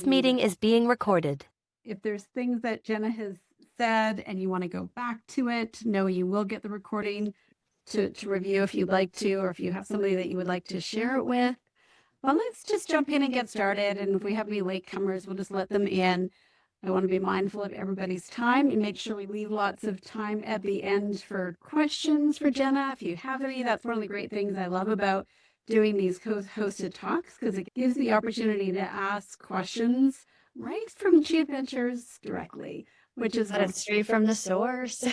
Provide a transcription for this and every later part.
This meeting is being recorded. If there's things that Jenna has said and you want to go back to it, know you will get the recording to review if you'd like to, or if you have somebody that you would like to share it with. Well, let's just jump in and get started. And if we have any latecomers, we'll just let them in. I want to be mindful of everybody's time and make sure we leave lots of time at the end for questions for Jenna. If you have any, that's one of the great things I love about doing these hosted talks, because it gives the opportunity to ask questions right from G Adventures directly, which is straight from the source.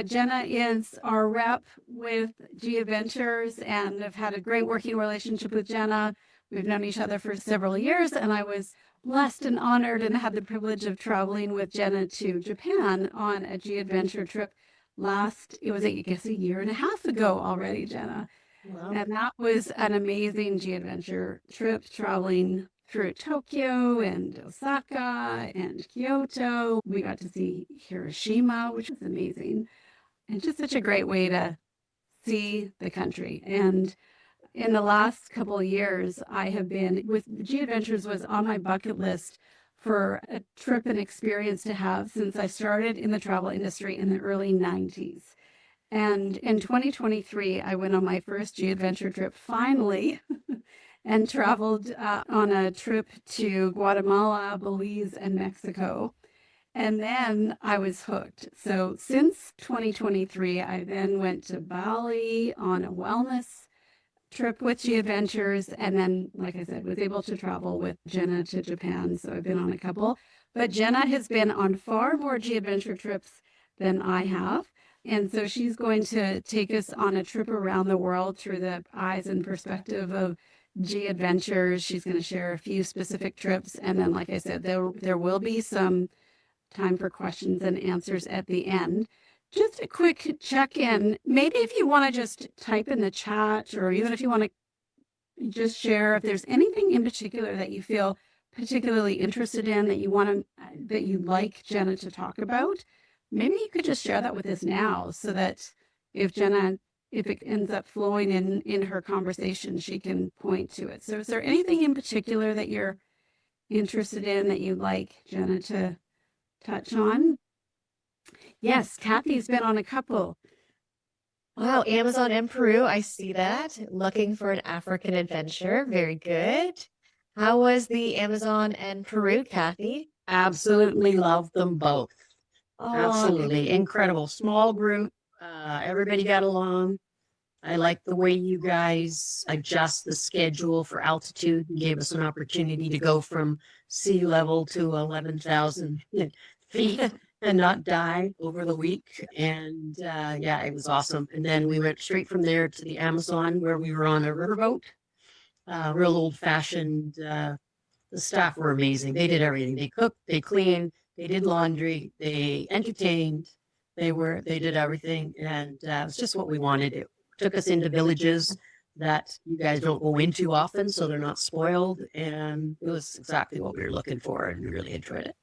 Jenna is our rep with G Adventures, and I've had a great working relationship with Jenna. We've known each other for several years, and I was blessed and honored and had the privilege of traveling with Jenna to Japan on a G Adventure trip it was, I guess, a year and a half ago already, Jenna. Wow. And that was an amazing G Adventure trip, traveling through Tokyo and Osaka and Kyoto. We got to see Hiroshima, which was amazing, and just such a great way to see the country. And in the last couple of years, I have been with G Adventures, was on my bucket list for a trip and experience to have since I started in the travel industry in the early 90s. And in 2023, I went on my first G Adventure trip finally and traveled on a trip to Guatemala, Belize, and Mexico. And then I was hooked. So since 2023, I then went to Bali on a wellness trip with G Adventures. And then, like I said, was able to travel with Jenna to Japan. So I've been on a couple. But Jenna has been on far more G Adventure trips than I have. And so she's going to take us on a trip around the world through the eyes and perspective of G Adventures. She's going to share a few specific trips. And then, like I said, there will be some time for questions and answers at the end. Just a quick check-in. Maybe if you want to just type in the chat, or even if you want to just share if there's anything in particular that you feel particularly interested in that you'd like Jenna to talk about. Maybe you could just share that with us now, so that if it ends up flowing in her conversation, she can point to it. So is there anything in particular that you're interested in that you'd like Jenna to touch on? Yes, Kathy's been on a couple. Wow, Amazon and Peru, I see that. Looking for an African adventure. Very good. How was the Amazon and Peru, Kathy? Absolutely love them both. Oh, Absolutely incredible. Small group. Everybody got along. I like the way you guys adjust the schedule for altitude and gave us an opportunity to go from sea level to 11,000 feet and not die over the week. And yeah, it was awesome. And then we went straight from there to the Amazon, where we were on a riverboat, real old fashioned. The staff were amazing. They did everything. They cooked, they cleaned, they did laundry, they entertained, they did everything. And it's just what we wanted. It took us into villages that you guys don't go into often, so they're not spoiled. And it was exactly what we were looking for, and we really enjoyed it.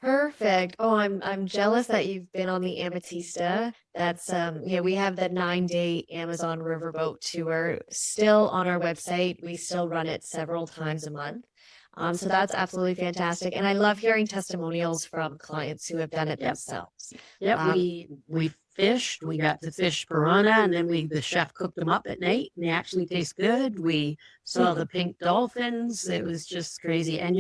perfect. Oh, I'm jealous that you've been on the Ametista. That's we have the 9-day Amazon riverboat tour still on our website. We still run it several times a month. So that's absolutely fantastic. And I love hearing testimonials from clients who have done it themselves. Yeah, we fished. We got to fish piranha, and then the chef cooked them up at night, and they actually taste good. We saw the pink dolphins. It was just crazy. And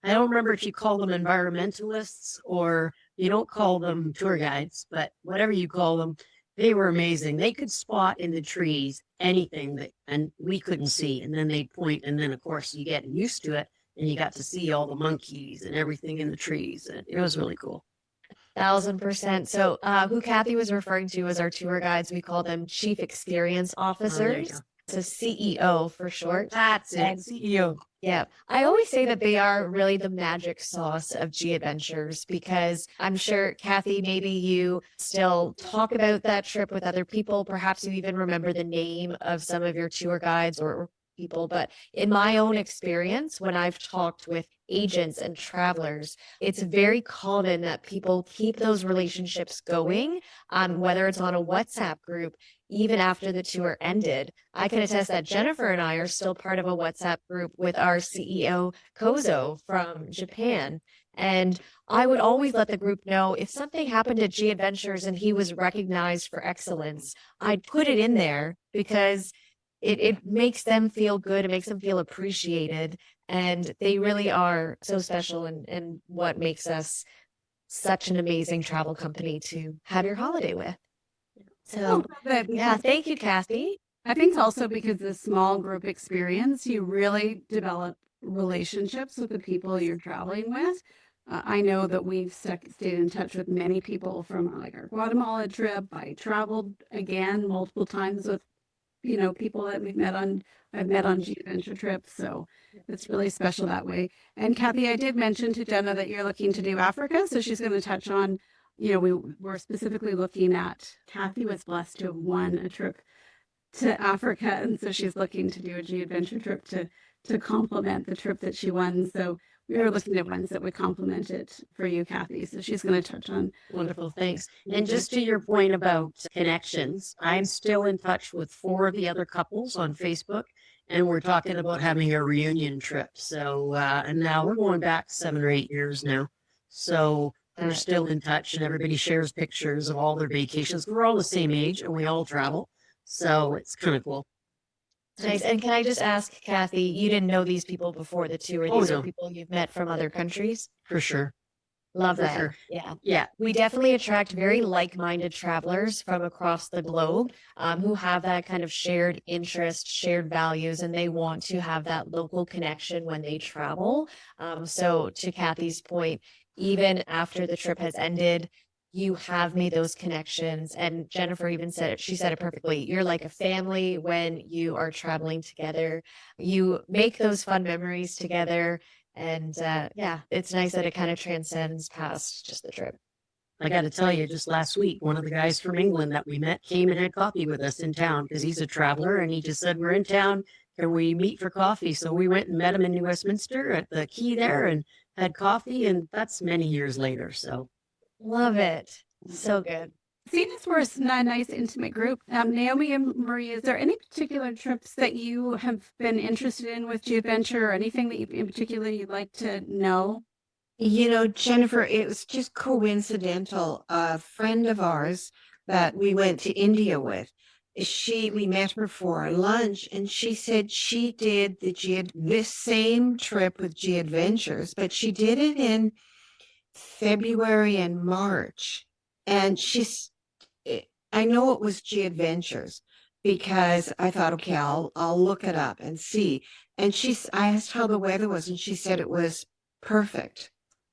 I don't remember if you call them environmentalists or you don't call them tour guides, but whatever you call them, they were amazing. They could spot in the trees anything and we couldn't see. And then they'd point, and then of course you get used to it, and you got to see all the monkeys and everything in the trees. And it was really cool. 1000%. So who Kathy was referring to as our tour guides, we call them Chief Experience Officers. So CEO for short. That's it, CEO. Yeah, I always say that they are really the magic sauce of G Adventures, because I'm sure, Kathy, maybe you still talk about that trip with other people. Perhaps you even remember the name of some of your tour guides or people. But in my own experience, when I've talked with agents and travelers, it's very common that people keep those relationships going, whether it's on a WhatsApp group, even after the tour ended. I can attest that Jennifer and I are still part of a WhatsApp group with our CEO, Kozo, from Japan. And I would always let the group know if something happened at G Adventures and he was recognized for excellence, I'd put it in there because it makes them feel good. It makes them feel appreciated. And they really are so special and what makes us such an amazing travel company to have your holiday with. So, yeah, thank you, Kathy. I think also because the small group experience, you really develop relationships with the people you're traveling with. I know that we've stayed in touch with many people from like our Guatemala trip. I traveled again multiple times with, people that I've met on G Adventure trips. So it's really special that way. And Kathy, I did mention to Jenna that you're looking to do Africa. So she's going to touch on, we were specifically looking at, Kathy was blessed to have won a trip to Africa. And so she's looking to do a G Adventure trip to complement the trip that she won. So we were looking at ones that would complement it for you, Kathy. So she's going to touch on. Wonderful, thanks. And just to your point about connections, I'm still in touch with 4 of the other couples on Facebook, and we're talking about having a reunion trip. So, and now we're going back 7 or 8 years now. So we're still in touch, and everybody shares pictures of all their vacations. We're all the same age, and we all travel. So it's kind of cool. Nice. And can I just ask, Kathy, you didn't know these people before the tour. These are people you've met from other countries? For sure. Love For that. sure. Yeah. Yeah. We definitely attract very like-minded travelers from across the globe who have that kind of shared interest, shared values, and they want to have that local connection when they travel. So to Kathy's point, even after the trip has ended, you have made those connections. And Jennifer even said it, she said it perfectly. You're like a family when you are traveling together. You make those fun memories together. And yeah, it's nice that it kind of transcends past just the trip. I got to tell you, just last week, one of the guys from England that we met came and had coffee with us in town because he's a traveler, and he just said, "We're in town. Can we meet for coffee?" So we went and met him in New Westminster at the quay there and had coffee, and that's many years later. So love it. So good. Seeing as we're a nice intimate group, Naomi and Marie, is there any particular trips that you have been interested in with G Adventure, or anything that in particular you'd like to know? Jennifer, it was just coincidental. A friend of ours that we went to India with, we met her for lunch, and she said she did this same trip with G Adventures, but she did it in February and March. And I know it was G Adventures because I thought, okay, I'll look it up and see. And I asked how the weather was, and she said it was perfect.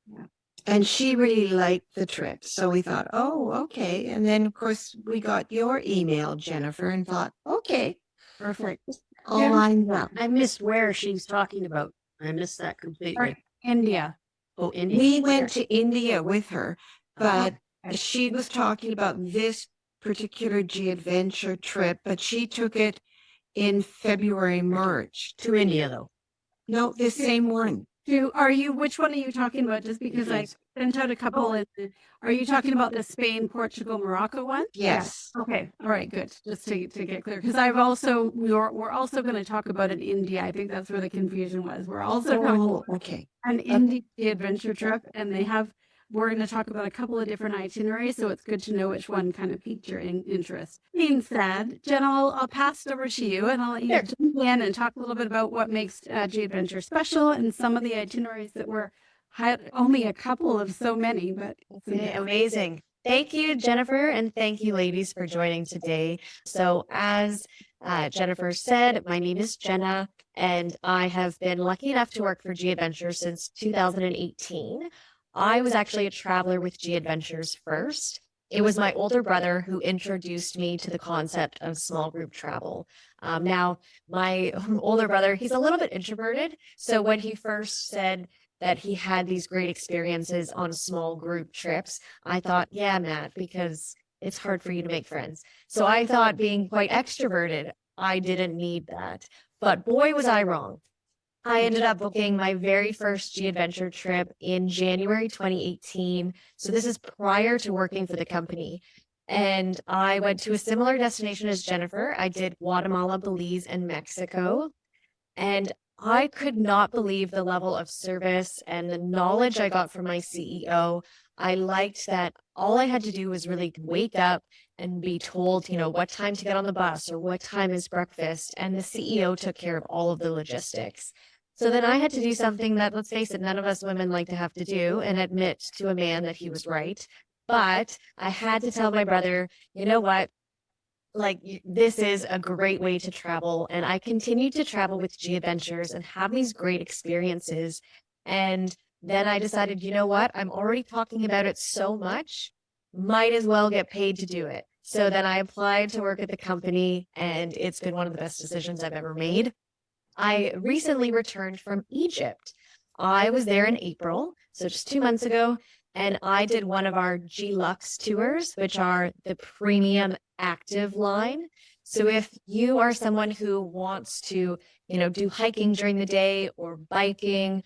Yeah. And she really liked the trip. So we thought, oh, okay. And then, of course, we got your email, Jennifer, and thought, okay, Perfect. all lined up. I missed where she's talking about. I missed that completely. India. Oh, India. We went to India with her, but Okay. she was talking about this particular G Adventure trip, but she took it in February, March. To India, though. No, the same one. Which one are you talking about? Just because I sent out a couple. Are you talking about the Spain, Portugal, Morocco one? Yes. Yeah. Okay. All right. Good. Just to get clear, because we're also going to talk about in India. I think that's where the confusion was. We're also going okay. an India adventure trip, and we're going to talk about a couple of different itineraries, so it's good to know which one kind of piqued your interest. Being said, Jenna, I'll pass it over to you, and I'll let you jump in and talk a little bit about what makes G Adventure special and some of the itineraries that were only a couple of so many, but Okay, amazing. Thank you, Jennifer, and thank you, ladies, for joining today. So as Jennifer said, my name is Jenna, and I have been lucky enough to work for G Adventure since 2018. I was actually a traveler with G Adventures first. It was my older brother who introduced me to the concept of small group travel. Now, my older brother, he's a little bit introverted. So when he first said that he had these great experiences on small group trips, I thought, yeah, Matt, because it's hard for you to make friends. So I thought being quite extroverted, I didn't need that. But boy, was I wrong. I ended up booking my very first G Adventure trip in January 2018. So this is prior to working for the company. And I went to a similar destination as Jennifer. I did Guatemala, Belize, and Mexico. And I could not believe the level of service and the knowledge I got from my CEO. I liked that all I had to do was really wake up and be told, what time to get on the bus or what time is breakfast. And the CEO took care of all of the logistics. So then I had to do something that, let's face it, none of us women like to have to do, and admit to a man that he was right. But I had to tell my brother, you know what? This is a great way to travel. And I continued to travel with G Adventures and have these great experiences. And then I decided, you know what? I'm already talking about it so much, might as well get paid to do it. So then I applied to work at the company, and it's been one of the best decisions I've ever made. I recently returned from Egypt. I was there in April, so just 2 months ago, and I did one of our G Luxe tours, which are the premium active line. So if you are someone who wants to, do hiking during the day or biking,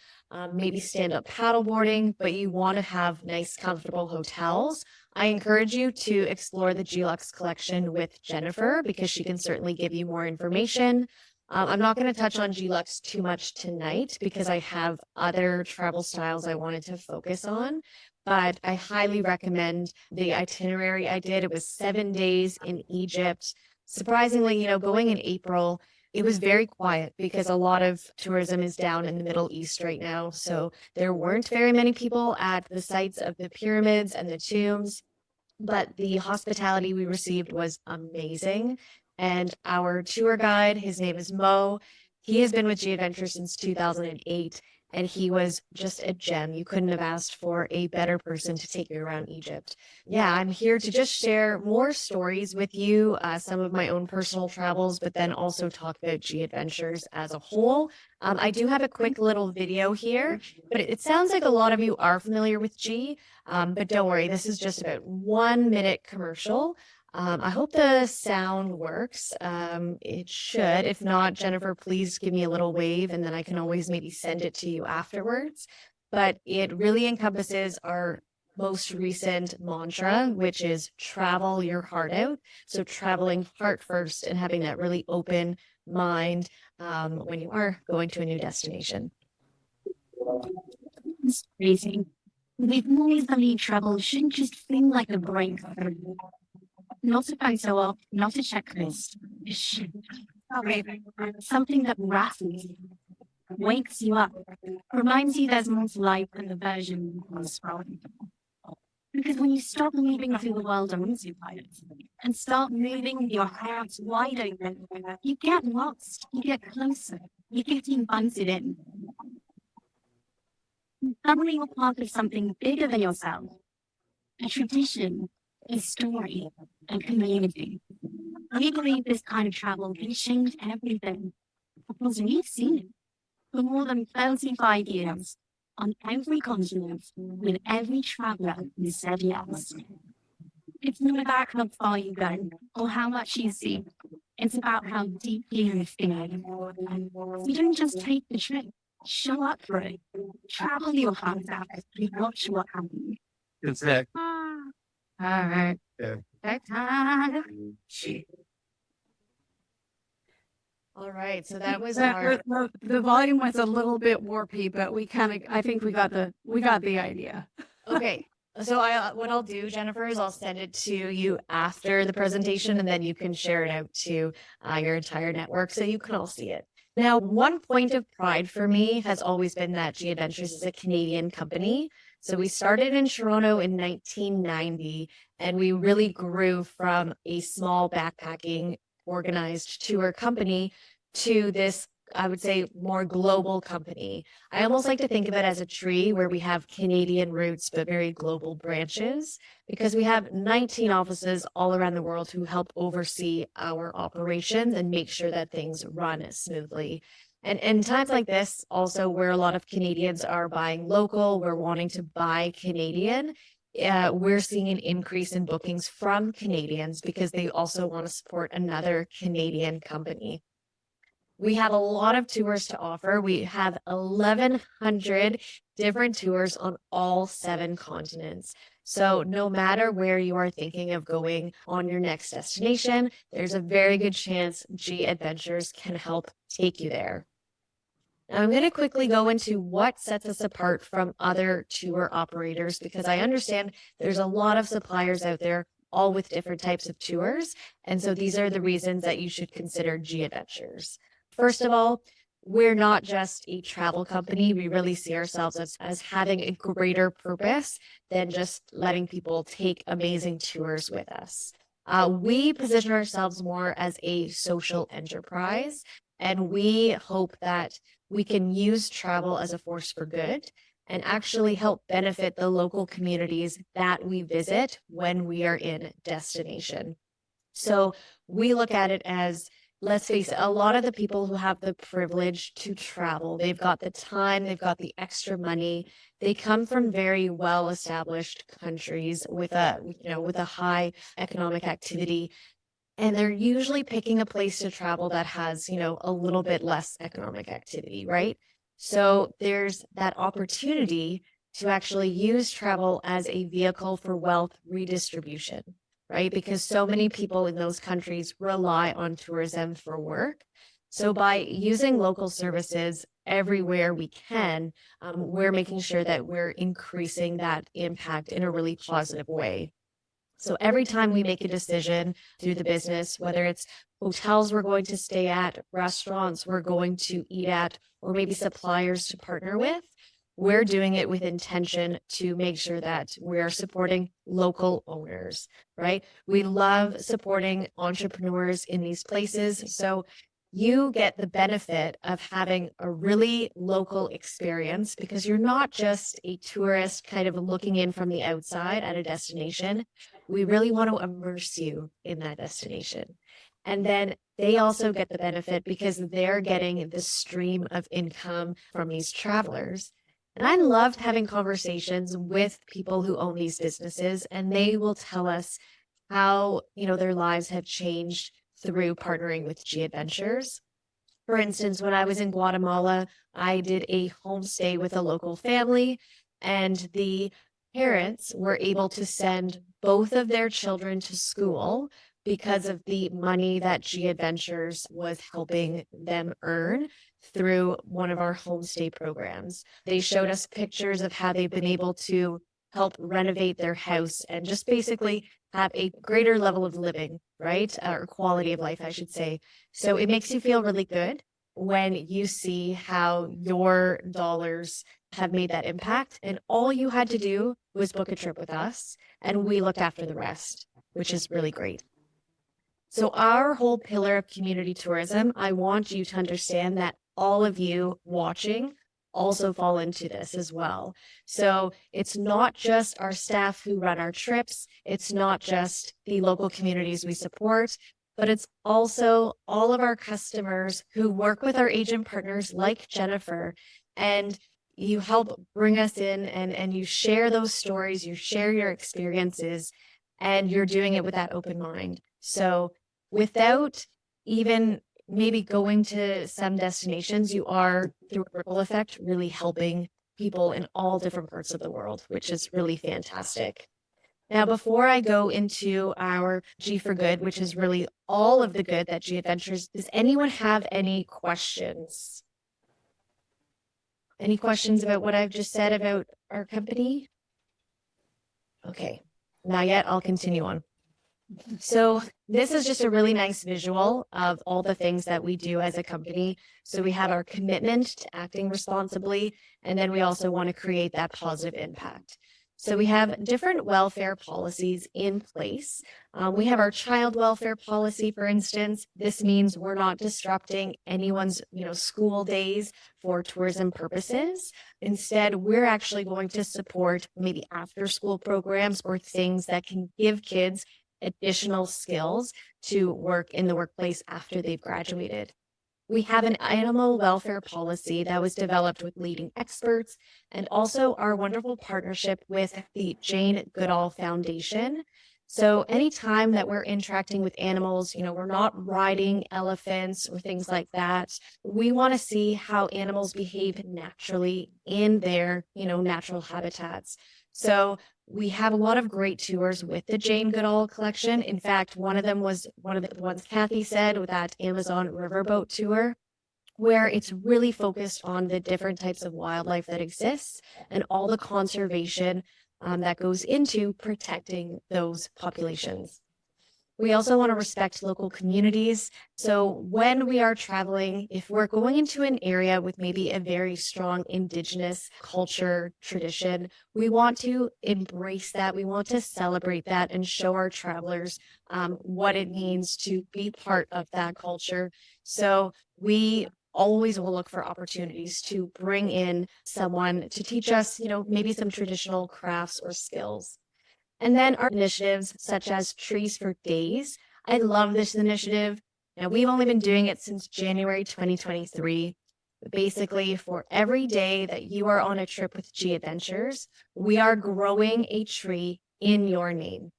maybe stand-up paddleboarding, but you want to have nice, comfortable hotels, I encourage you to explore the G Luxe collection with Jennifer, because she can certainly give you more information. I'm not going to touch on G Luxe too much tonight because I have other travel styles I wanted to focus on, but I highly recommend the itinerary I did. It was 7 days in Egypt. Surprisingly, going in April, it was very quiet because a lot of tourism is down in the Middle East right now. So there weren't very many people at the sites of the pyramids and the tombs, but the hospitality we received was amazing. And our tour guide, his name is Mo. He has been with G Adventure since 2008, and he was just a gem. You couldn't have asked for a better person to take you around Egypt. Yeah, I'm here to just share more stories with you, some of my own personal travels, but then also talk about G Adventures as a whole. I do have a quick little video here, but it sounds like a lot of you are familiar with G, but don't worry, this is just about 1 minute commercial. I hope the sound works. It should. If not, Jennifer, please give me a little wave, and then I can always maybe send it to you afterwards. But it really encompasses our most recent mantra, which is travel your heart out. So traveling heart first and having that really open mind when you are going to a new destination. It's crazy. We've always believed travel shouldn't just feel like a break. Not a photo op, not a checklist. It should be something that rattles, wakes you up, reminds you there's more to life than the version you was from. Because when you stop moving through the world on autopilot and start moving your heart wide open, you get lost, you get closer, you get invited in. Suddenly you're part of something bigger than yourself, a tradition, a story, and community. We believe this kind of travel can change everything because we've seen it for more than 35 years on every continent with every traveler who said yes. It's not about how far you go or how much you see. It's about how deeply you feel. You don't just take the trip, show up for it. Travel your heart out and watch what happens. It's that. All right. Yeah. All right, so that was The volume was a little bit warpy, but I think we got the idea. okay. So what I'll do, Jennifer, is I'll send it to you after the presentation, and then you can share it out to your entire network so you can all see it. Now, one point of pride for me has always been that G Adventures is a Canadian company. So we started in Toronto in 1990, and we really grew from a small backpacking organized tour company to this, I would say, more global company. I almost like to think of it as a tree where we have Canadian roots, but very global branches, because we have 19 offices all around the world who help oversee our operations and make sure that things run smoothly. And in times like this, also where a lot of Canadians are buying local, we're wanting to buy Canadian, we're seeing an increase in bookings from Canadians because they also want to support another Canadian company. We have a lot of tours to offer. We have 1,100 different tours on all 7 continents. So no matter where you are thinking of going on your next destination, there's a very good chance G Adventures can help take you there. Now, I'm going to quickly go into what sets us apart from other tour operators, because I understand there's a lot of suppliers out there, all with different types of tours. And so these are the reasons that you should consider G Adventures. First of all, we're not just a travel company. We really see ourselves as having a greater purpose than just letting people take amazing tours with us. We position ourselves more as a social enterprise, and we hope that we can use travel as a force for good and actually help benefit the local communities that we visit when we are in destination. So we look at it as, let's face it, a lot of the people who have the privilege to travel, they've got the time, they've got the extra money. They come from very well-established countries with a high economic activity. And they're usually picking a place to travel that has, a little bit less economic activity, right? So there's that opportunity to actually use travel as a vehicle for wealth redistribution, right? Because so many people in those countries rely on tourism for work. So by using local services everywhere we can, we're making sure that we're increasing that impact in a really positive way. So every time we make a decision through the business, whether it's hotels we're going to stay at, restaurants we're going to eat at, or maybe suppliers to partner with, we're doing it with intention to make sure that we're supporting local owners, right? We love supporting entrepreneurs in these places. So you get the benefit of having a really local experience, because you're not just a tourist kind of looking in from the outside at a destination. We really want to immerse you in that destination. And then they also get the benefit because they're getting the stream of income from these travelers. And I loved having conversations with people who own these businesses, and they will tell us how, their lives have changed through partnering with G Adventures. For instance, when I was in Guatemala, I did a homestay with a local family, and the parents were able to send both of their children to school because of the money that G Adventures was helping them earn through one of our homestay programs. They showed us pictures of how they've been able to help renovate their house and just basically have a greater level of living, right? Or quality of life, I should say. So it makes you feel really good when you see how your dollars have made that impact. And all you had to do was book a trip with us, and we looked after the rest, which is really great. So our whole pillar of community tourism, I want you to understand that all of you watching also fall into this as well. So it's not just our staff who run our trips. It's not just the local communities we support, but it's also all of our customers who work with our agent partners like Jennifer, and you help bring us in and you share those stories, you share your experiences, and you're doing it with that open mind. So without even maybe going to some destinations, you are, through a ripple effect, really helping people in all different parts of the world, which is really fantastic. Now, before I go into our G for Good, which is really all of the good that G Adventures, does anyone have any questions? Any questions about what I've just said about our company? Okay, not yet. I'll continue on. So this is just a really nice visual of all the things that we do as a company. So we have our commitment to acting responsibly, and then we also want to create that positive impact. So we have different welfare policies in place. We have our child welfare policy, for instance. This means we're not disrupting anyone's, school days for tourism purposes. Instead, we're actually going to support maybe after school programs or things that can give kids additional skills to work in the workplace after they've graduated. We have an animal welfare policy that was developed with leading experts, and also our wonderful partnership with the Jane Goodall Foundation. So anytime that we're interacting with animals, we're not riding elephants or things like that. We want to see how animals behave naturally in their, natural habitats. So we have a lot of great tours with the Jane Goodall collection. In fact, one of them was one of the ones Kathy said with that Amazon riverboat tour, where it's really focused on the different types of wildlife that exists and all the conservation that goes into protecting those populations. We also want to respect local communities. So when we are traveling, if we're going into an area with maybe a very strong indigenous culture, tradition, we want to embrace that. We want to celebrate that and show our travelers what it means to be part of that culture. So we always will look for opportunities to bring in someone to teach us, maybe some traditional crafts or skills. And then our initiatives such as Trees for Days. I love this initiative. Now, we've only been doing it since January 2023. Basically, for every day that you are on a trip with G Adventures, we are growing a tree in your name.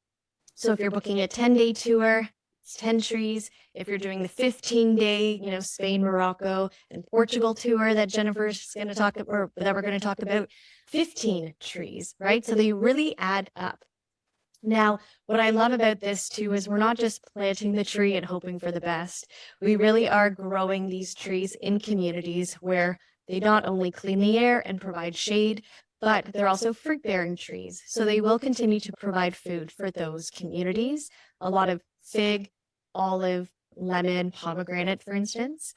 So if you're booking a 10-day tour, it's 10 trees. If you're doing the 15-day, Spain, Morocco, and Portugal tour that Jennifer's going to talk about, or that we're going to talk about, 15 trees, right? So they really add up. Now, what I love about this too is we're not just planting the tree and hoping for the best. We really are growing these trees in communities where they not only clean the air and provide shade, but they're also fruit-bearing trees. So they will continue to provide food for those communities. A lot of fig, olive, lemon, pomegranate, for instance.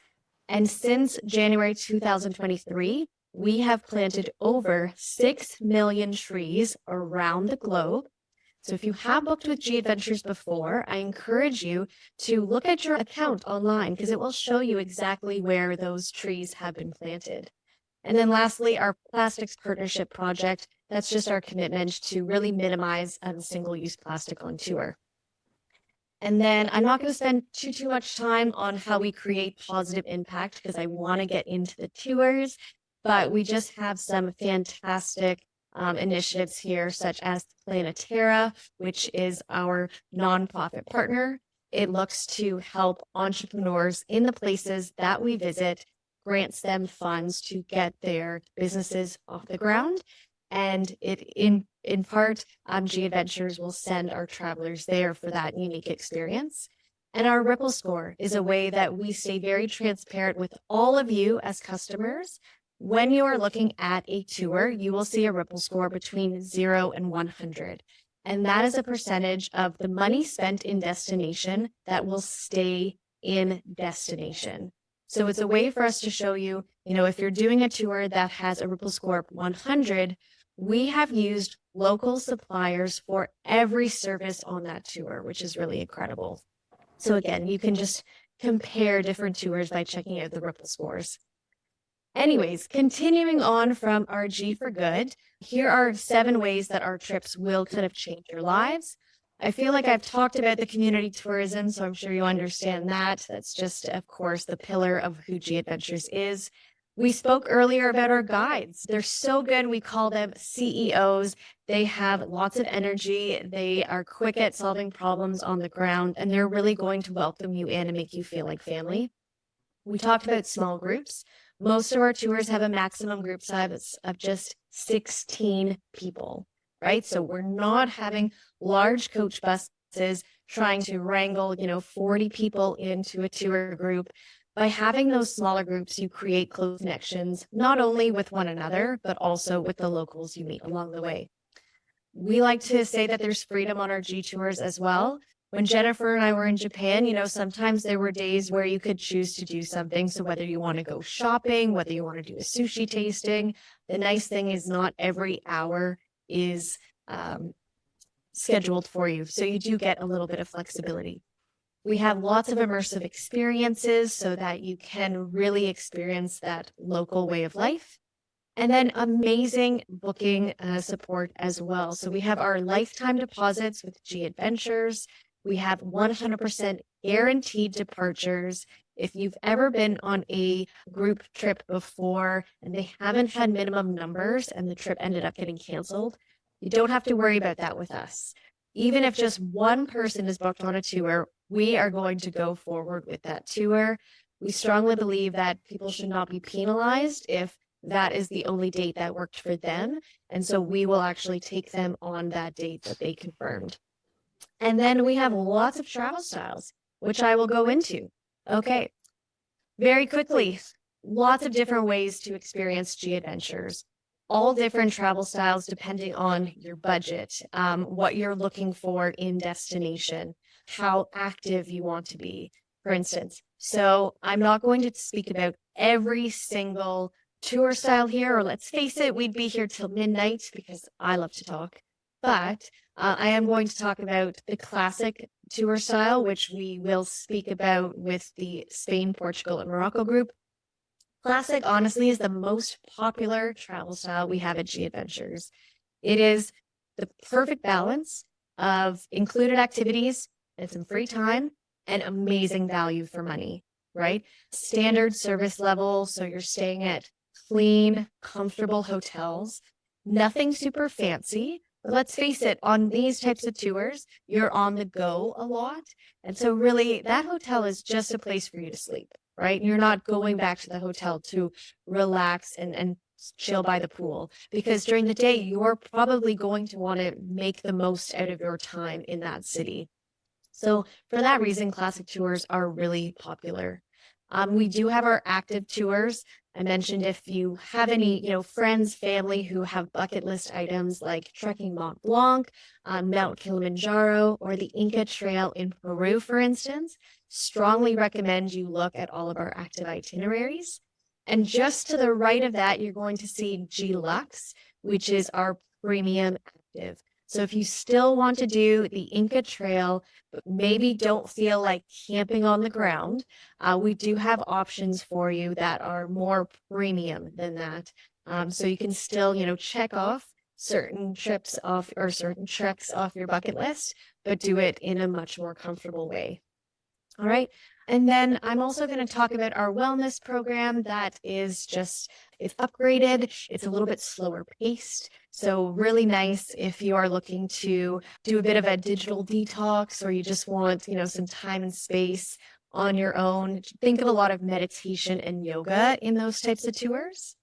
And since January 2023, we have planted over 6 million trees around the globe. So if you have booked with G Adventures before, I encourage you to look at your account online because it will show you exactly where those trees have been planted. And then lastly, our plastics partnership project. That's just our commitment to really minimize single-use plastic on tour. And then I'm not going to spend too much time on how we create positive impact because I want to get into the tours, but we just have some fantastic initiatives here, such as Planetera, which is our nonprofit partner. It looks to help entrepreneurs in the places that we visit, grants them funds to get their businesses off the ground. And it in part, G Adventures will send our travelers there for that unique experience. And our Ripple Score is a way that we stay very transparent with all of you as customers. When you are looking at a tour, you will see a Ripple Score between 0 and 100. And that is a percentage of the money spent in destination that will stay in destination. So it's a way for us to show you, if you're doing a tour that has a Ripple Score of 100, we have used local suppliers for every service on that tour, which is really incredible. So again, you can just compare different tours by checking out the Ripple Scores. Anyways, continuing on from our G for Good, here are 7 ways that our trips will kind of change your lives. I feel like I've talked about the community tourism, so I'm sure you understand that. That's just, of course, the pillar of who G Adventures is. We spoke earlier about our guides. They're so good. We call them CEOs. They have lots of energy. They are quick at solving problems on the ground, and they're really going to welcome you in and make you feel like family. We talked about small groups. Most of our tours have a maximum group size of just 16 people, right? So we're not having large coach buses trying to wrangle, 40 people into a tour group. By having those smaller groups, you create close connections, not only with one another, but also with the locals you meet along the way. We like to say that there's freedom on our G tours as well. When Jennifer and I were in Japan, sometimes there were days where you could choose to do something. So whether you want to go shopping, whether you want to do a sushi tasting, the nice thing is not every hour is scheduled for you. So you do get a little bit of flexibility. We have lots of immersive experiences so that you can really experience that local way of life. And then amazing booking support as well. So we have our lifetime deposits with G Adventures. We have 100% guaranteed departures. If you've ever been on a group trip before and they haven't had minimum numbers and the trip ended up getting canceled, you don't have to worry about that with us. Even if just one person is booked on a tour, we are going to go forward with that tour. We strongly believe that people should not be penalized if that is the only date that worked for them. And so we will actually take them on that date that they confirmed. And then we have lots of travel styles, which I will go into. Okay, very quickly, lots of different ways to experience G adventures, all different travel styles depending on your budget, what you're looking for in destination, how active you want to be, for instance. So I'm not going to speak about every single tour style here, or let's face it, we'd be here till midnight because I love to talk. But I am going to talk about the classic tour style, which we will speak about with the Spain, Portugal, and Morocco group. Classic, honestly, is the most popular travel style we have at G Adventures. It is the perfect balance of included activities and some free time and amazing value for money, right? Standard service level, so you're staying at clean, comfortable hotels, nothing super fancy. But let's face it, on these types of tours, you're on the go a lot. And so really that hotel is just a place for you to sleep, right? You're not going back to the hotel to relax and chill by the pool, because during the day, you're probably going to want to make the most out of your time in that city. So for that reason, classic tours are really popular. We do have our active tours. I mentioned if you have any, friends, family who have bucket list items like trekking Mont Blanc, Mount Kilimanjaro, or the Inca Trail in Peru, for instance, strongly recommend you look at all of our active itineraries. And just to the right of that, you're going to see G Luxe, which is our premium active. So if you still want to do the Inca Trail, but maybe don't feel like camping on the ground, we do have options for you that are more premium than that. So you can still, check off certain trips off or certain treks off your bucket list, but do it in a much more comfortable way. All right. And then I'm also going to talk about our wellness program that is it's upgraded. It's a little bit slower paced. So really nice if you are looking to do a bit of a digital detox, or you just want, some time and space on your own. Think of a lot of meditation and yoga in those types of tours.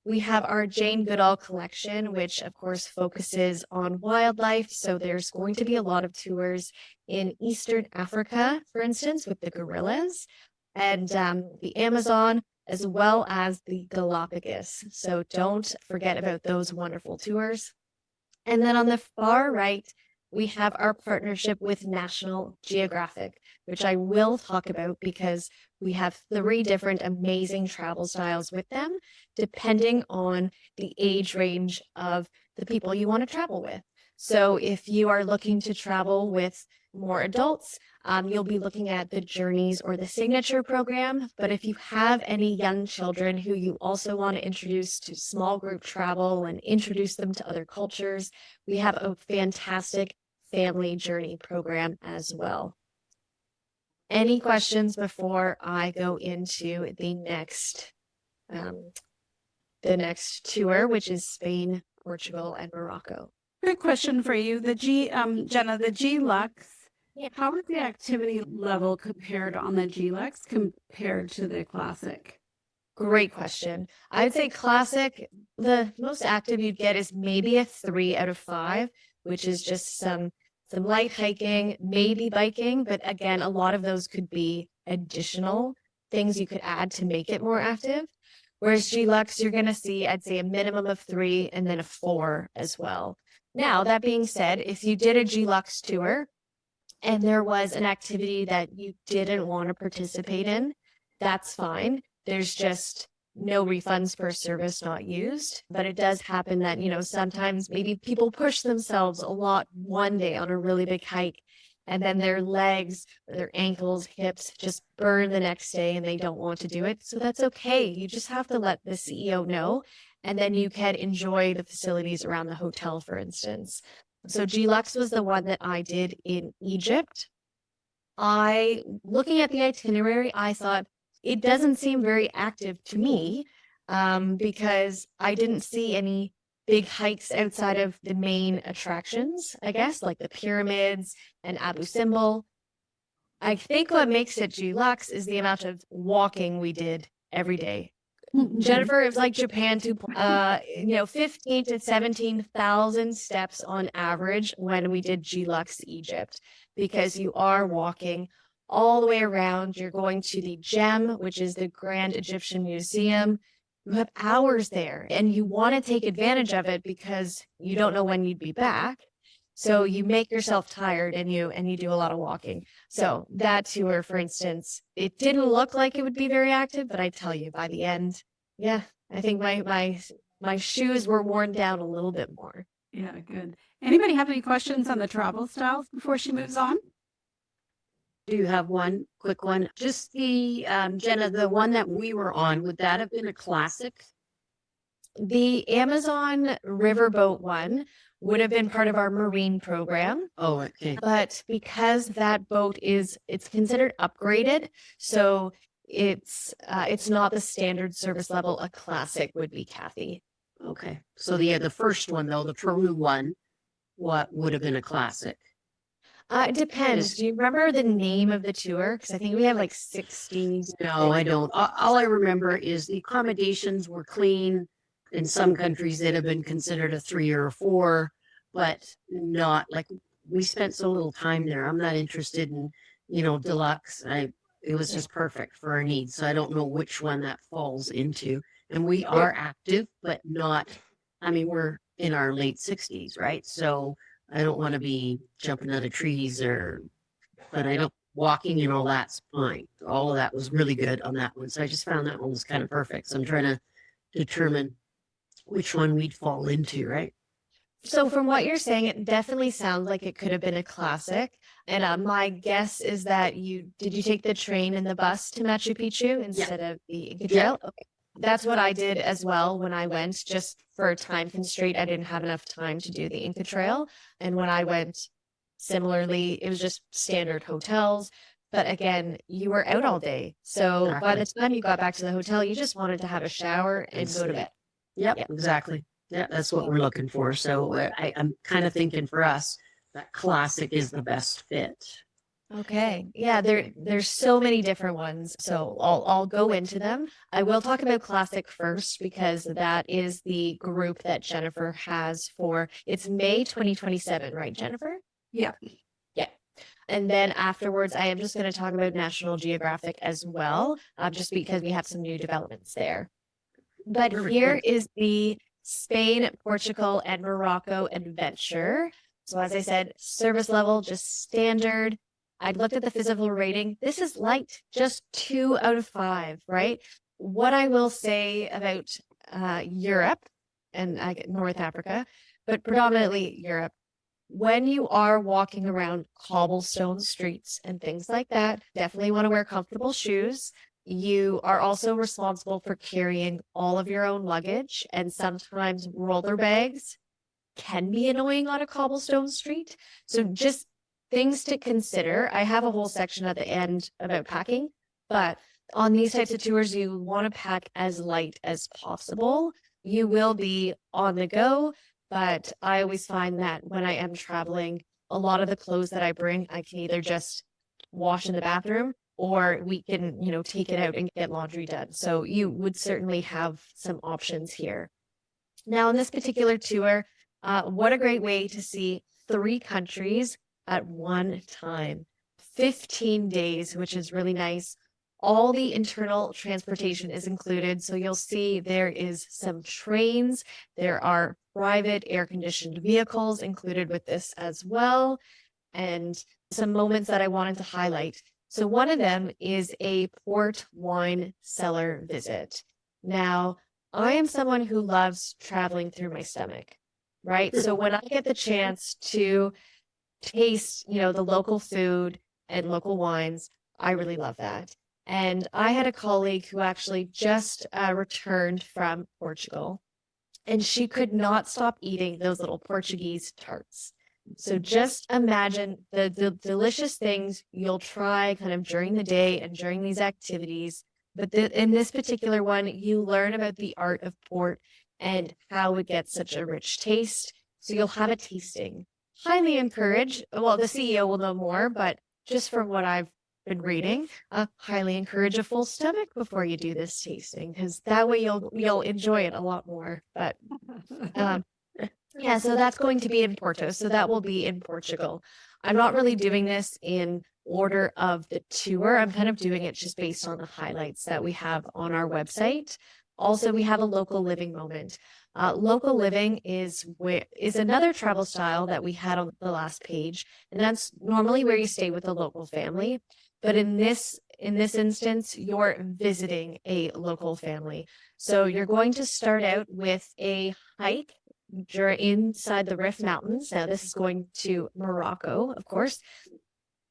We have our Jane Goodall collection, which of course focuses on wildlife. So there's going to be a lot of tours in Eastern Africa, for instance, with the gorillas, and the Amazon, as well as the Galapagos. So don't forget about those wonderful tours. And then on the far right, we have our partnership with National Geographic, which I will talk about because we have 3 different amazing travel styles with them, depending on the age range of the people you want to travel with. So if you are looking to travel with more adults, you'll be looking at the Journeys or the Signature program. But if you have any young children who you also want to introduce to small group travel and introduce them to other cultures, we have a fantastic family journey program as well. Any questions before I go into the next tour, which is Spain, Portugal, and Morocco? Quick question for you. Jenna, the G Luxe, Yeah. how is the activity level compared on the G Luxe compared to the Classic? Great question. I would say classic, the most active you'd get is maybe a 3 out of 5, which is just some light hiking, maybe biking, but again, a lot of those could be additional things you could add to make it more active. Whereas G Luxe, you're going to see, I'd say, a minimum of 3 and then a 4 as well. Now, that being said, if you did a G Luxe tour and there was an activity that you didn't want to participate in, that's fine. There's just no refunds per service not used. But it does happen that, sometimes maybe people push themselves a lot one day on a really big hike, and then their legs, their ankles, hips just burn the next day and they don't want to do it. So that's okay. You just have to let the CEO know, and then you can enjoy the facilities around the hotel, for instance. So G Luxe was the one that I did in Egypt. Looking at the itinerary, I thought it doesn't seem very active to me, because I didn't see any big hikes outside of the main attractions, I guess, like the pyramids and Abu Simbel. I think what makes it G Luxe is the amount of walking we did every day. Jennifer, it was like Japan 15 to 17,000 steps on average when we did G Luxe Egypt, because you are walking all the way around. You're going to the Gem, which is the Grand Egyptian Museum. You have hours there and you want to take advantage of it because you don't know when you'd be back. So you make yourself tired and you do a lot of walking. So that tour, for instance, it didn't look like it would be very active, but I tell you, by the end, yeah, I think my shoes were worn down a little bit more. Yeah, good. Anybody have any questions on the travel styles before she moves on? Do you have one quick one? Just the Jenna, the one that we were on, would that have been a classic? The Amazon Riverboat one would have been part of our marine program. Oh, okay. But because that boat it's considered upgraded, so it's not the standard service level. A classic would be, Kathy. Okay. So the first one though, the Peru one, what would have been a classic? It depends. Do you remember the name of the tour? Because I think we have like 60. No, I don't. All I remember is the accommodations were clean. In some countries, they'd have been considered a 3 or a 4, but not like we spent so little time there. I'm not interested in, deluxe. It was just perfect for our needs. So I don't know which one that falls into. And we are active, but not, we're in our late 60s, right? So I don't want to be jumping out of trees but I don't, walking and all that's fine. All of that was really good on that one. So I just found that one was kind of perfect. So I'm trying to determine which one we'd fall into, right? So from what you're saying, it definitely sounds like it could have been a classic. And my guess is that did you take the train and the bus to Machu Picchu instead of the Inca Trail? Yeah. Okay. That's what I did as well when I went, just for a time constraint. I didn't have enough time to do the Inca Trail. And when I went, similarly, it was just standard hotels. But again, you were out all day. So by the time you got back to the hotel, you just wanted to have a shower and go to bed. Yep, exactly. Yeah, that's what we're looking for. So I'm kind of thinking for us, that classic is the best fit. Okay. Yeah, there's so many different ones. So I'll go into them. I will talk about classic first because that is the group that Jennifer has it's May 2027, right, Jennifer? Yeah. Yeah. And then afterwards, I am just going to talk about National Geographic as well, just because we have some new developments there. But here is the Spain, Portugal, and Morocco adventure. So as I said, service level, just standard. I looked at the physical rating. This is light, just 2 out of 5, right? What I will say about Europe and North Africa, but predominantly Europe, when you are walking around cobblestone streets and things like that, definitely want to wear comfortable shoes. You are also responsible for carrying all of your own luggage, and sometimes roller bags can be annoying on a cobblestone street. So just things to consider. I have a whole section at the end about packing, but on these types of tours, you want to pack as light as possible. You will be on the go, but I always find that when I am traveling, a lot of the clothes that I bring, I can either just wash in the bathroom, or we can, take it out and get laundry done. So you would certainly have some options here. Now, on this particular tour, what a great way to see 3 countries at one time. 15 days, which is really nice. All the internal transportation is included. So you'll see there is some trains. There are private air-conditioned vehicles included with this as well. And some moments that I wanted to highlight. So one of them is a port wine cellar visit. Now, I am someone who loves traveling through my stomach, right? So when I get the chance to taste, the local food and local wines, I really love that. And I had a colleague who actually just returned from Portugal, and she could not stop eating those little Portuguese tarts. So just imagine the delicious things you'll try kind of during the day and during these activities. But in this particular one, you learn about the art of port and how it gets such a rich taste. So you'll have a tasting. Highly encourage, well, the CEO will know more, but just from what I've been reading, highly encourage a full stomach before you do this tasting, because that way you'll enjoy it a lot more. But yeah, so that's going to be in Porto. So that will be in Portugal. I'm not really doing this in order of the tour. I'm kind of doing it just based on the highlights that we have on our website. Also, we have a local living moment. Local living is another travel style that we had on the last page, and that's normally where you stay with a local family. But in this instance, you're visiting a local family. So you're going to start out with a hike inside the Rif Mountains. Now, this is going to Morocco, of course.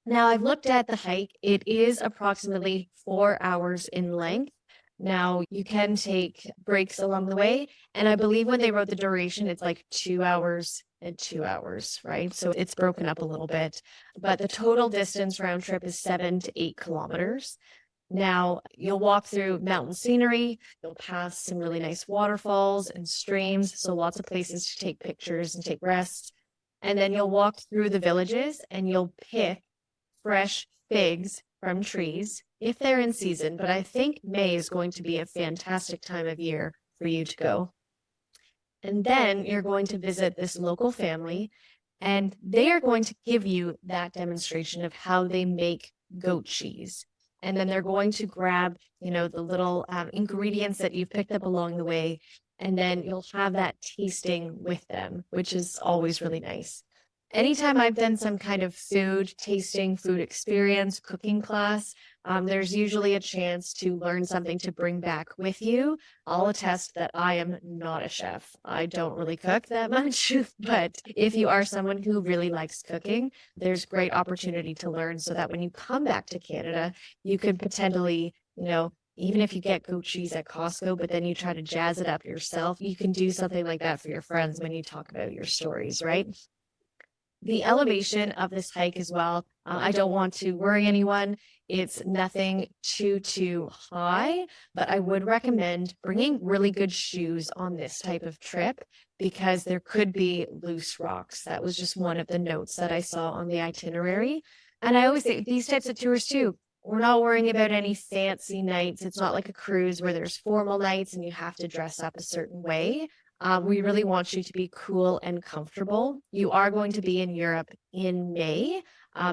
Now, I've looked at the hike. It is approximately 4 hours in length. Now, you can take breaks along the way. And I believe when they wrote the duration, it's like 2 hours and 2 hours, right? So it's broken up a little bit. But the total distance round trip is 7 to 8 kilometers. Now, you'll walk through mountain scenery, you'll pass some really nice waterfalls and streams, so lots of places to take pictures and take rests. And then you'll walk through the villages and you'll pick fresh figs from trees if they're in season, but I think May is going to be a fantastic time of year for you to go. And then you're going to visit this local family, and they are going to give you that demonstration of how they make goat cheese. And then they're going to grab, the little ingredients that you've picked up along the way, and then you'll have that tasting with them, which is always really nice. Anytime I've done some kind of food tasting, food experience, cooking class, there's usually a chance to learn something to bring back with you. I'll attest that I am not a chef. I don't really cook that much, but if you are someone who really likes cooking, there's great opportunity to learn so that when you come back to Canada, you could potentially, even if you get goat cheese at Costco, but then you try to jazz it up yourself, you can do something like that for your friends when you talk about your stories, right? The elevation of this hike as well, I don't want to worry anyone. It's nothing too high, but I would recommend bringing really good shoes on this type of trip because there could be loose rocks. That was just one of the notes that I saw on the itinerary. And I always say these types of tours too, we're not worrying about any fancy nights. It's not like a cruise where there's formal nights and you have to dress up a certain way. We really want you to be cool and comfortable. You are going to be in Europe in May,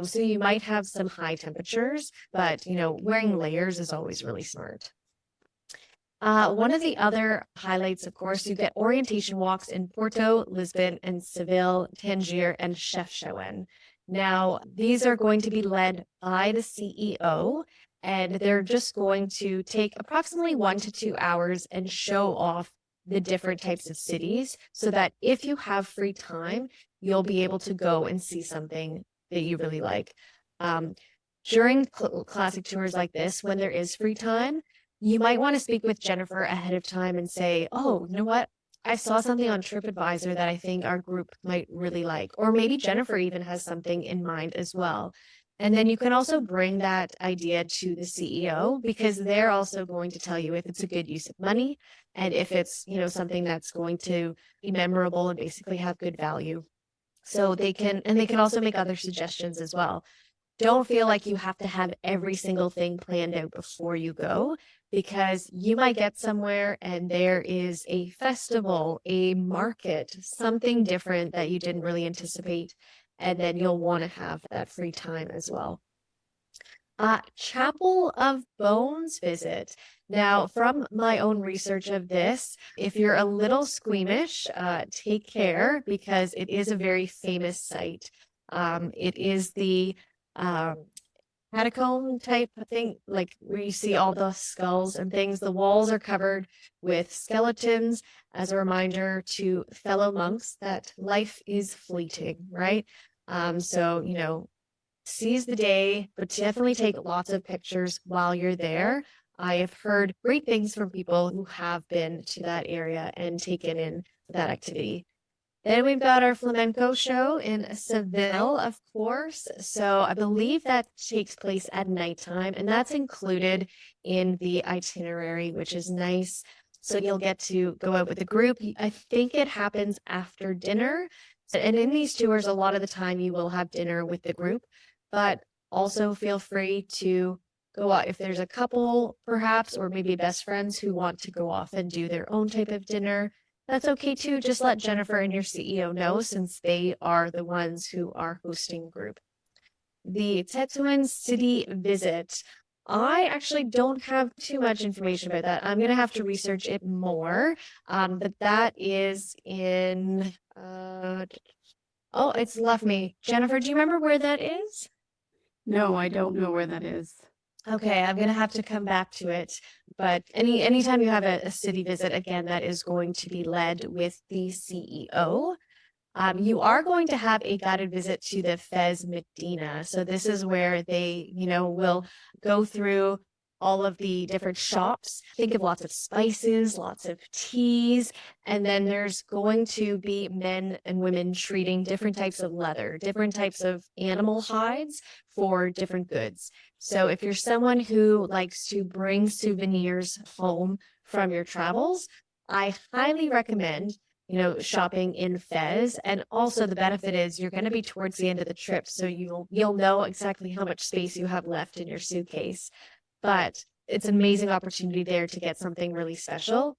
so you might have some high temperatures, but wearing layers is always really smart. One of the other highlights, of course, you get orientation walks in Porto, Lisbon, and Seville, Tangier, and Chefchaouen. Now, these are going to be led by the CEO, and they're just going to take approximately 1 to 2 hours and show off the different types of cities so that if you have free time, you'll be able to go and see something that you really like. During classic tours like this, when there is free time, you might want to speak with Jennifer ahead of time and say, oh, you know what? I saw something on TripAdvisor that I think our group might really like, or maybe Jennifer even has something in mind as well. And then you can also bring that idea to the CEO because they're also going to tell you if it's a good use of money and if it's, something that's going to be memorable and basically have good value. So they can also make other suggestions as well. Don't feel like you have to have every single thing planned out before you go because you might get somewhere and there is a festival, a market, something different that you didn't really anticipate. And then you'll want to have that free time as well. Chapel of Bones visit. Now, from my own research of this, if you're a little squeamish, take care because it is a very famous site. It is the catacomb type thing, like where you see all the skulls and things. The walls are covered with skeletons as a reminder to fellow monks that life is fleeting, right? So, seize the day, but definitely take lots of pictures while you're there. I have heard great things from people who have been to that area and taken in that activity. Then we've got our flamenco show in Seville, of course. So I believe that takes place at nighttime, and that's included in the itinerary, which is nice. So you'll get to go out with a group. I think it happens after dinner. And in these tours, a lot of the time you will have dinner with the group, but also feel free to go out if there's a couple perhaps, or maybe best friends who want to go off and do their own type of dinner. That's okay too. Just let Jennifer and your CEO know, since they are the ones who are hosting the group. The Tetuan city visit. I actually don't have too much information about that. I'm going to have to research it more. But that is in, oh, it's left me. Jennifer, do you remember where that is? No, I don't know where that is. Okay, I'm gonna have to come back to it. But anytime you have a city visit, again, that is going to be led with the CEO. You are going to have a guided visit to the Fez Medina. So this is where they, will go through all of the different shops. Think of lots of spices, lots of teas, and then there's going to be men and women treating different types of leather, different types of animal hides for different goods. So if you're someone who likes to bring souvenirs home from your travels, I highly recommend shopping in Fez. And also the benefit is you're going to be towards the end of the trip, so you'll know exactly how much space you have left in your suitcase. But it's an amazing opportunity there to get something really special.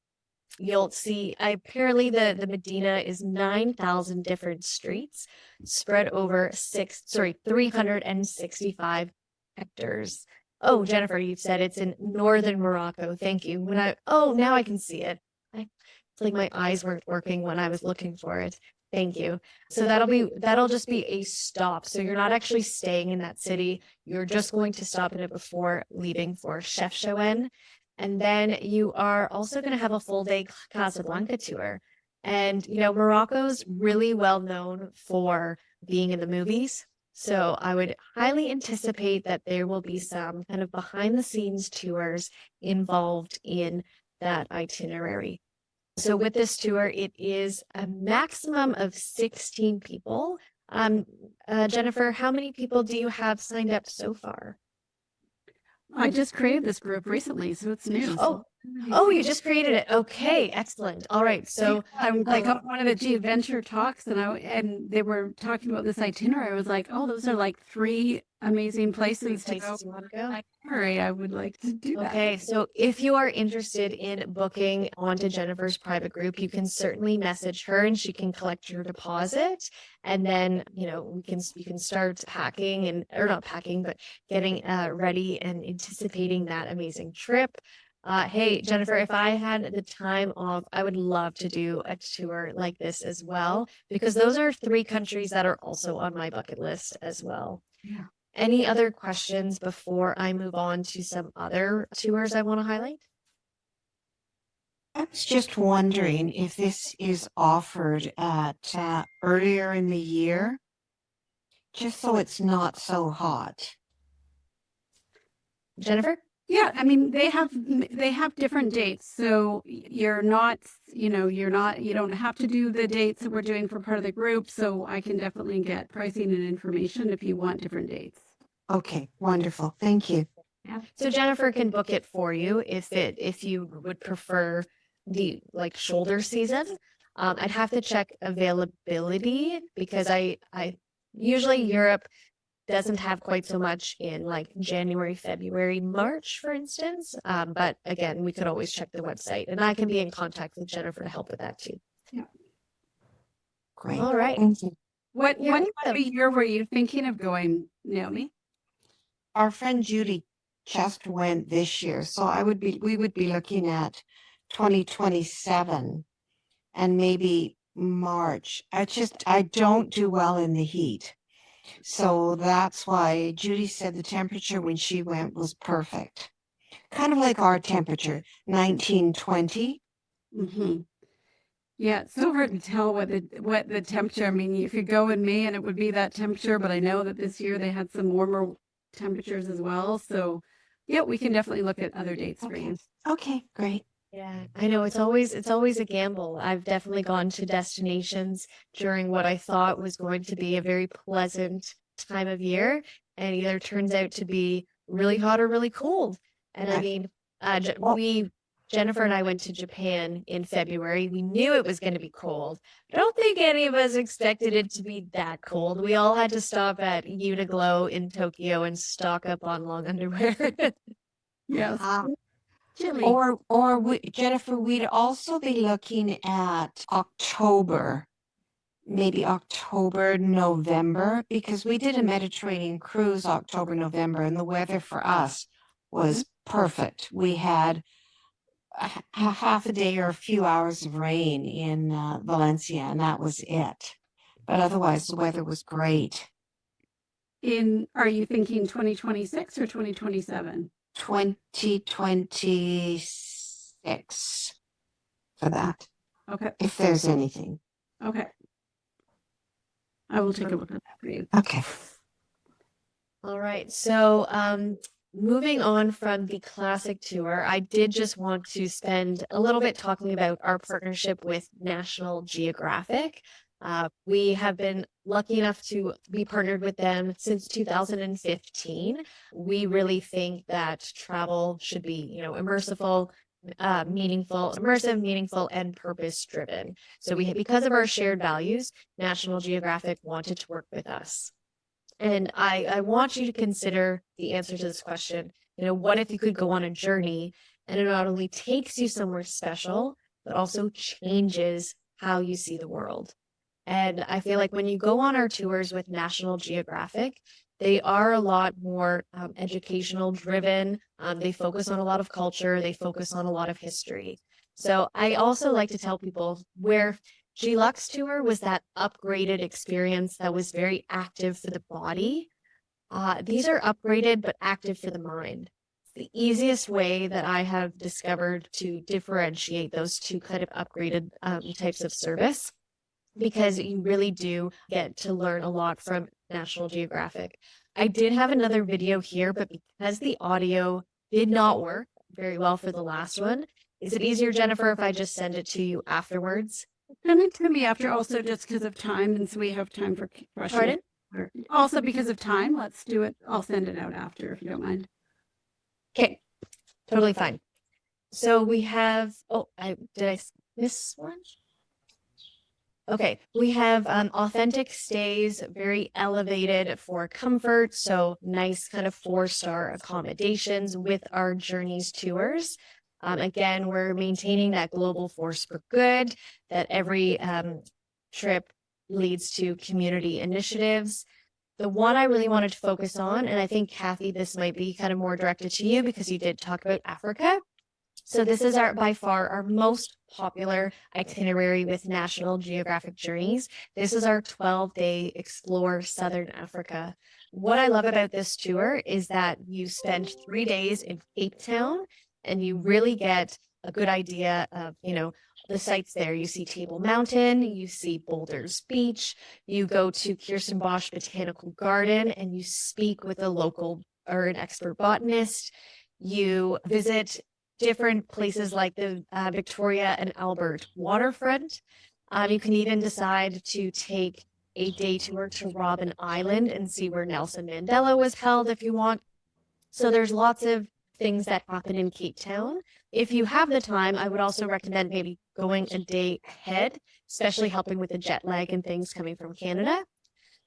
You'll see, apparently the Medina is 9,000 different streets spread over 365 hectares. Oh, Jennifer, you've said it's in northern Morocco. Thank you. Now I can see it. It's like my eyes weren't working when I was looking for it. Thank you. So that'll just be a stop. So you're not actually staying in that city. You're just going to stop in it before leaving for Chefchaouen. And then you are also going to have a full day Casablanca tour. And, Morocco's really well known for being in the movies. So I would highly anticipate that there will be some kind of behind the scenes tours involved in that itinerary. So with this tour, it is a maximum of 16 people. Jennifer, how many people do you have signed up so far? I just created this group recently, so it's new. Oh, you just created it. Okay, excellent. All right. So I'm like on one of the G Adventure talks, and they were talking about this itinerary. I was like, oh, those are like 3 amazing places to go. you want to go? I would like to do that. Okay, so if you are interested in booking onto Jennifer's private group, you can certainly message her and she can collect your deposit. And then, you can start packing not packing, but getting ready and anticipating that amazing trip. Hey, Jennifer, if I had the time off, I would love to do a tour like this as well, because those are 3 countries that are also on my bucket list as well. Yeah. Any other questions before I move on to some other tours I want to highlight? I was just wondering if this is offered at earlier in the year, just so it's not so hot. Jennifer? Yeah, I mean they have different dates, so you don't have to do the dates that we're doing for part of the group. So I can definitely get pricing and information if you want different dates. Okay, wonderful. Thank you. Yeah. So Jennifer can book it for you if you would prefer the shoulder season. I'd have to check availability, because I usually Europe doesn't have quite so much in January, February, March, for instance. But again, we could always check the website, and I can be in contact with Jennifer to help with that too. Yeah. Great. All right. Thank you. What year were you thinking of going, Naomi? Our friend Judy just went this year, so we would be looking at 2027 and maybe March. I don't do well in the heat. So that's why Judy said the temperature when she went was perfect. Kind of like our temperature, 1920. Mm-hmm. Yeah, it's so hard to tell what the temperature. I mean, you could go in May and it would be that temperature, but I know that this year they had some warmer temperatures as well. So yeah, we can definitely look at other dates for you. Okay, great. Yeah, I know it's always a gamble. I've definitely gone to destinations during what I thought was going to be a very pleasant time of year, and either turns out to be really hot or really cold. And I mean, Jennifer and I went to Japan in February. We knew it was going to be cold. I don't think any of us expected it to be that cold. We all had to stop at Uniqlo in Tokyo and stock up on long underwear. Yes. Chilly. Jennifer, we'd also be looking at October, maybe October, November, because we did a Mediterranean cruise October, November, and the weather for us was perfect. We had a half a day or a few hours of rain in Valencia, and that was it. But otherwise, the weather was great. Are you thinking 2026 or 2027? 2026 for that, Okay. if there's anything. Okay. I will take a look at that for you. Okay. All right. So, moving on from the classic tour, I did just want to spend a little bit talking about our partnership with National Geographic. We have been lucky enough to be partnered with them since 2015. We really think that travel should be, immersive, meaningful, and purpose-driven. So because of our shared values, National Geographic wanted to work with us. And I want you to consider the answer to this question. What if you could go on a journey and it not only takes you somewhere special, but also changes how you see the world? And I feel like when you go on our tours with National Geographic, they are a lot more educational driven. They focus on a lot of culture. They focus on a lot of history. So I also like to tell people where G Luxe tour was that upgraded experience that was very active for the body. These are upgraded but active for the mind. It's the easiest way that I have discovered to differentiate those two kind of upgraded types of service, because you really do get to learn a lot from National Geographic. I did have another video here, but because the audio did not work very well for the last one, is it easier, Jennifer, if I just send it to you afterwards? Send it to me after, also just because of time, and so we have time for questions. Pardon? Also because of time, let's do it. I'll send it out after, if you don't mind. Okay, totally fine. So we have, did I miss one? Okay, we have authentic stays, very elevated for comfort. So nice kind of 4-star accommodations with our Journeys tours. Again, we're maintaining that global force for good, that every trip leads to community initiatives. The one I really wanted to focus on, and I think, Kathy, this might be kind of more directed to you because you did talk about Africa. So this is by far our most popular itinerary with National Geographic Journeys. This is our 12-day Explore Southern Africa. What I love about this tour is that you spend 3 days in Cape Town and you really get a good idea of, the sites there. You see Table Mountain, you see Boulders Beach, you go to Kirstenbosch Botanical Garden and you speak with a local or an expert botanist. You visit different places like the Victoria and Albert waterfront. You can even decide to take a day tour to Robben Island and see where Nelson Mandela was held if you want. So there's lots of things that happen in Cape Town. If you have the time, I would also recommend maybe going a day ahead, especially helping with the jet lag and things coming from Canada.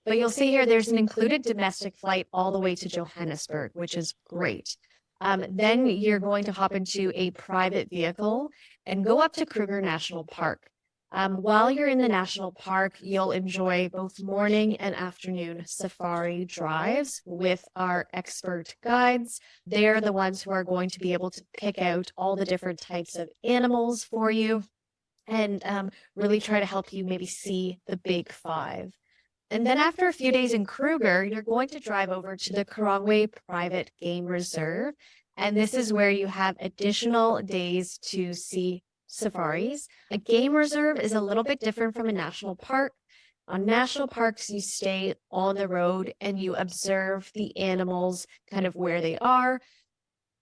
But you'll see here, there's an included domestic flight all the way to Johannesburg, which is great. Then you're going to hop into a private vehicle and go up to Kruger National Park. While you're in the national park, you'll enjoy both morning and afternoon safari drives with our expert guides. They're the ones who are going to be able to pick out all the different types of animals for you and really try to help you maybe see the big five. And then after a few days in Kruger, you're going to drive over to the Karangwe Private Game Reserve. And this is where you have additional days to see safaris. A game reserve is a little bit different from a national park. On national parks, you stay on the road and you observe the animals kind of where they are.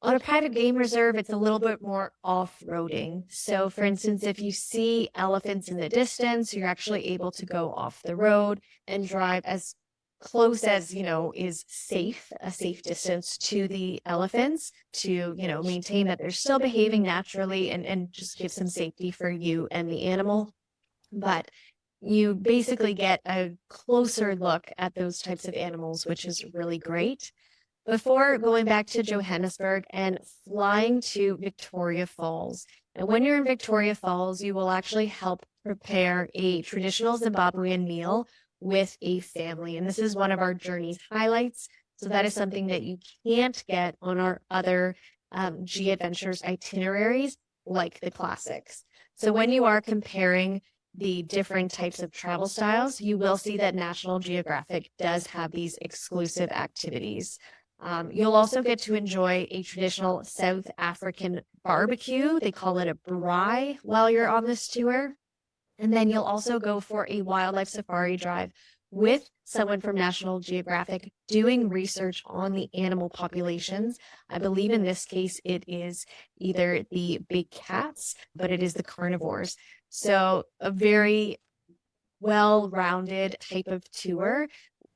On a private game reserve, it's a little bit more off-roading. So for instance, if you see elephants in the distance, you're actually able to go off the road and drive as close as, is safe, a safe distance to the elephants to, maintain that they're still behaving naturally and just give some safety for you and the animal. But you basically get a closer look at those types of animals, which is really great. Before going back to Johannesburg and flying to Victoria Falls. And when you're in Victoria Falls, you will actually help prepare a traditional Zimbabwean meal with a family. And this is one of our journey's highlights. So that is something that you can't get on our other G Adventures itineraries, like the classics. So when you are comparing the different types of travel styles, you will see that National Geographic does have these exclusive activities. You'll also get to enjoy a traditional South African barbecue. They call it a braai while you're on this tour. And then you'll also go for a wildlife safari drive with someone from National Geographic doing research on the animal populations. I believe in this case, it is either the big cats, but it is the carnivores. So a very well-rounded type of tour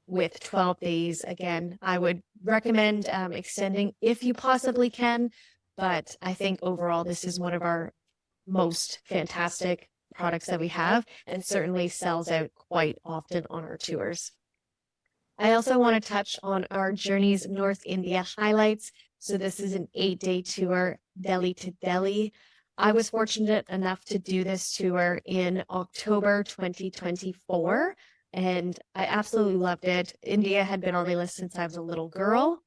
with 12 days. Again, I would recommend extending if you possibly can, but I think overall this is one of our most fantastic products that we have and certainly sells out quite often on our tours. I also want to touch on our Journeys North India highlights. So this is an 8-day tour, Delhi to Delhi. I was fortunate enough to do this tour in October 2024. And I absolutely loved it. India had been on my list since I was a little girl.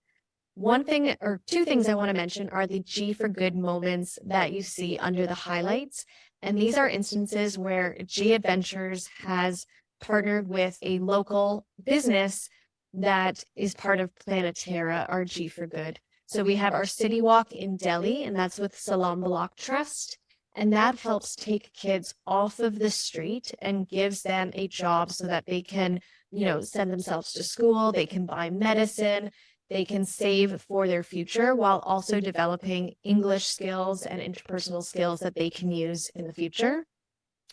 One thing or two things I want to mention are the G for Good moments that you see under the highlights. And these are instances where G Adventures has partnered with a local business that is part of Planetera, our G for Good. So we have our city walk in Delhi, and that's with Salam Balak Trust. And that helps take kids off of the street and gives them a job so that they can, send themselves to school, they can buy medicine, they can save for their future while also developing English skills and interpersonal skills that they can use in the future.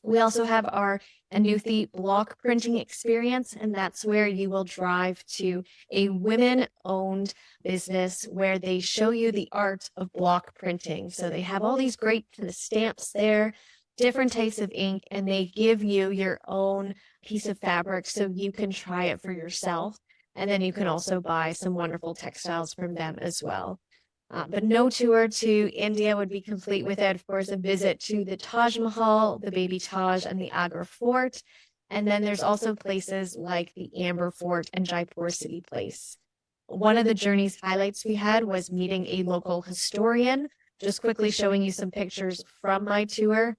We also have our Anuthi block printing experience, and that's where you will drive to a women-owned business where they show you the art of block printing. So they have all these great kind of stamps there, different types of ink, and they give you your own piece of fabric so you can try it for yourself. And then you can also buy some wonderful textiles from them as well. But no tour to India would be complete without, of course, a visit to the Taj Mahal, the Baby Taj, and the Agra Fort. And then there's also places like the Amber Fort and Jaipur City Place. One of the journey's highlights we had was meeting a local historian. Just quickly showing you some pictures from my tour.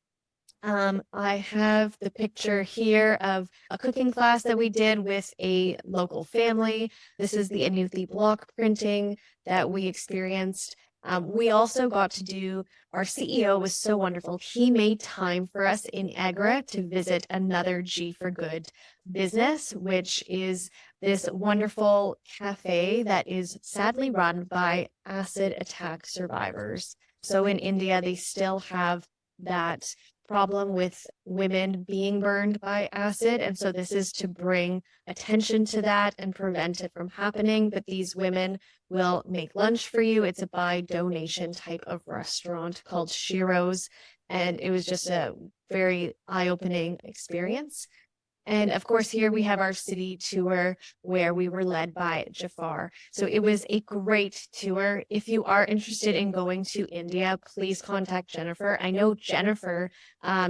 I have the picture here of a cooking class that we did with a local family. This is the Anuthi block printing that we experienced. We also got to do, our CEO was so wonderful. He made time for us in Agra to visit another G for Good business, which is this wonderful cafe that is sadly run by acid attack survivors. So in India, they still have that problem with women being burned by acid. And so this is to bring attention to that and prevent it from happening. But these women will make lunch for you. It's a by donation type of restaurant called Shiro's. And it was just a very eye-opening experience. And of course, here we have our city tour where we were led by Jafar. So it was a great tour. If you are interested in going to India, please contact Jennifer. I know, Jennifer,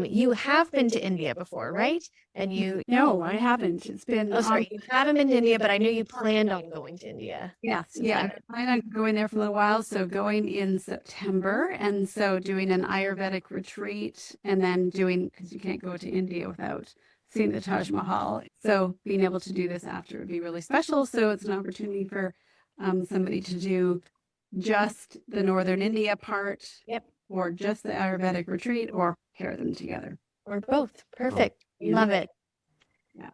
you have been to India before, right? And you... No, I haven't. It's been... Oh, sorry. You haven't been to India, but I know you planned on going to India. Yes. Yeah. I plan on going there for a little while. So going in September. And so doing an Ayurvedic retreat and then doing, because you can't go to India without seeing the Taj Mahal. So being able to do this after would be really special. So it's an opportunity for somebody to do just the Northern India part. Yep. Or just the Ayurvedic retreat or pair them together. Or both. Perfect. Love it. Yeah.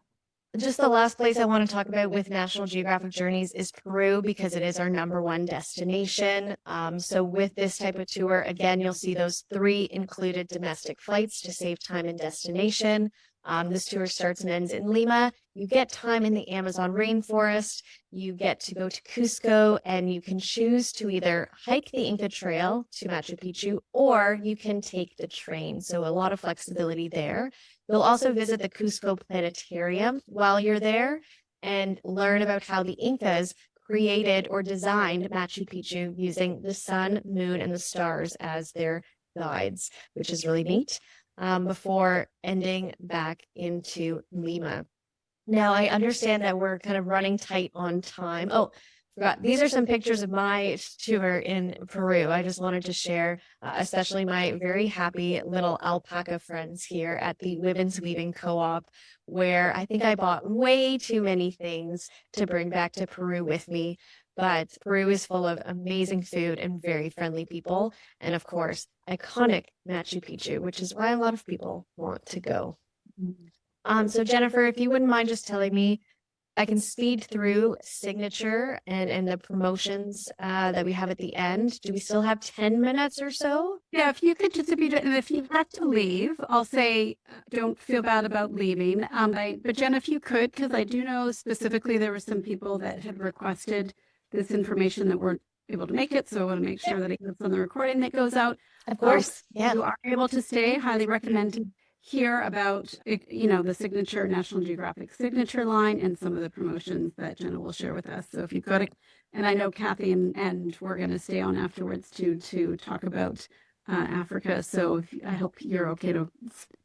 Just the last place I want to talk about with National Geographic Journeys is Peru, because it is our #1 destination. So with this type of tour, again, you'll see those 3 included domestic flights to save time and destination. This tour starts and ends in Lima. You get time in the Amazon rainforest. You get to go to Cusco, and you can choose to either hike the Inca Trail to Machu Picchu, or you can take the train. So a lot of flexibility there. You'll also visit the Cusco Planetarium while you're there and learn about how the Incas created or designed Machu Picchu using the sun, moon, and the stars as their guides, which is really neat, before ending back into Lima. Now, I understand that we're kind of running tight on time. Oh, forgot. These are some pictures of my tour in Peru. I just wanted to share, especially my very happy little alpaca friends here at the Women's Weaving Co-op, where I think I bought way too many things to bring back to Peru with me. But Peru is full of amazing food and very friendly people. And of course, iconic Machu Picchu, which is why a lot of people want to go. So Jennifer, if you wouldn't mind just telling me, I can speed through signature and the promotions that we have at the end. Do we still have 10 minutes or so? Yeah, if you could just, if you had to leave, I'll say, don't feel bad about leaving. But Jen, if you could, because I do know specifically there were some people that had requested this information that weren't able to make it. So I want to make sure that it gets on the recording that goes out. Of course. If you are able to stay, highly recommend to hear about, the signature National Geographic signature line and some of the promotions that Jenna will share with us. So if you go to, and I know Kathy and we're going to stay on afterwards to talk about Africa. So I hope you're okay to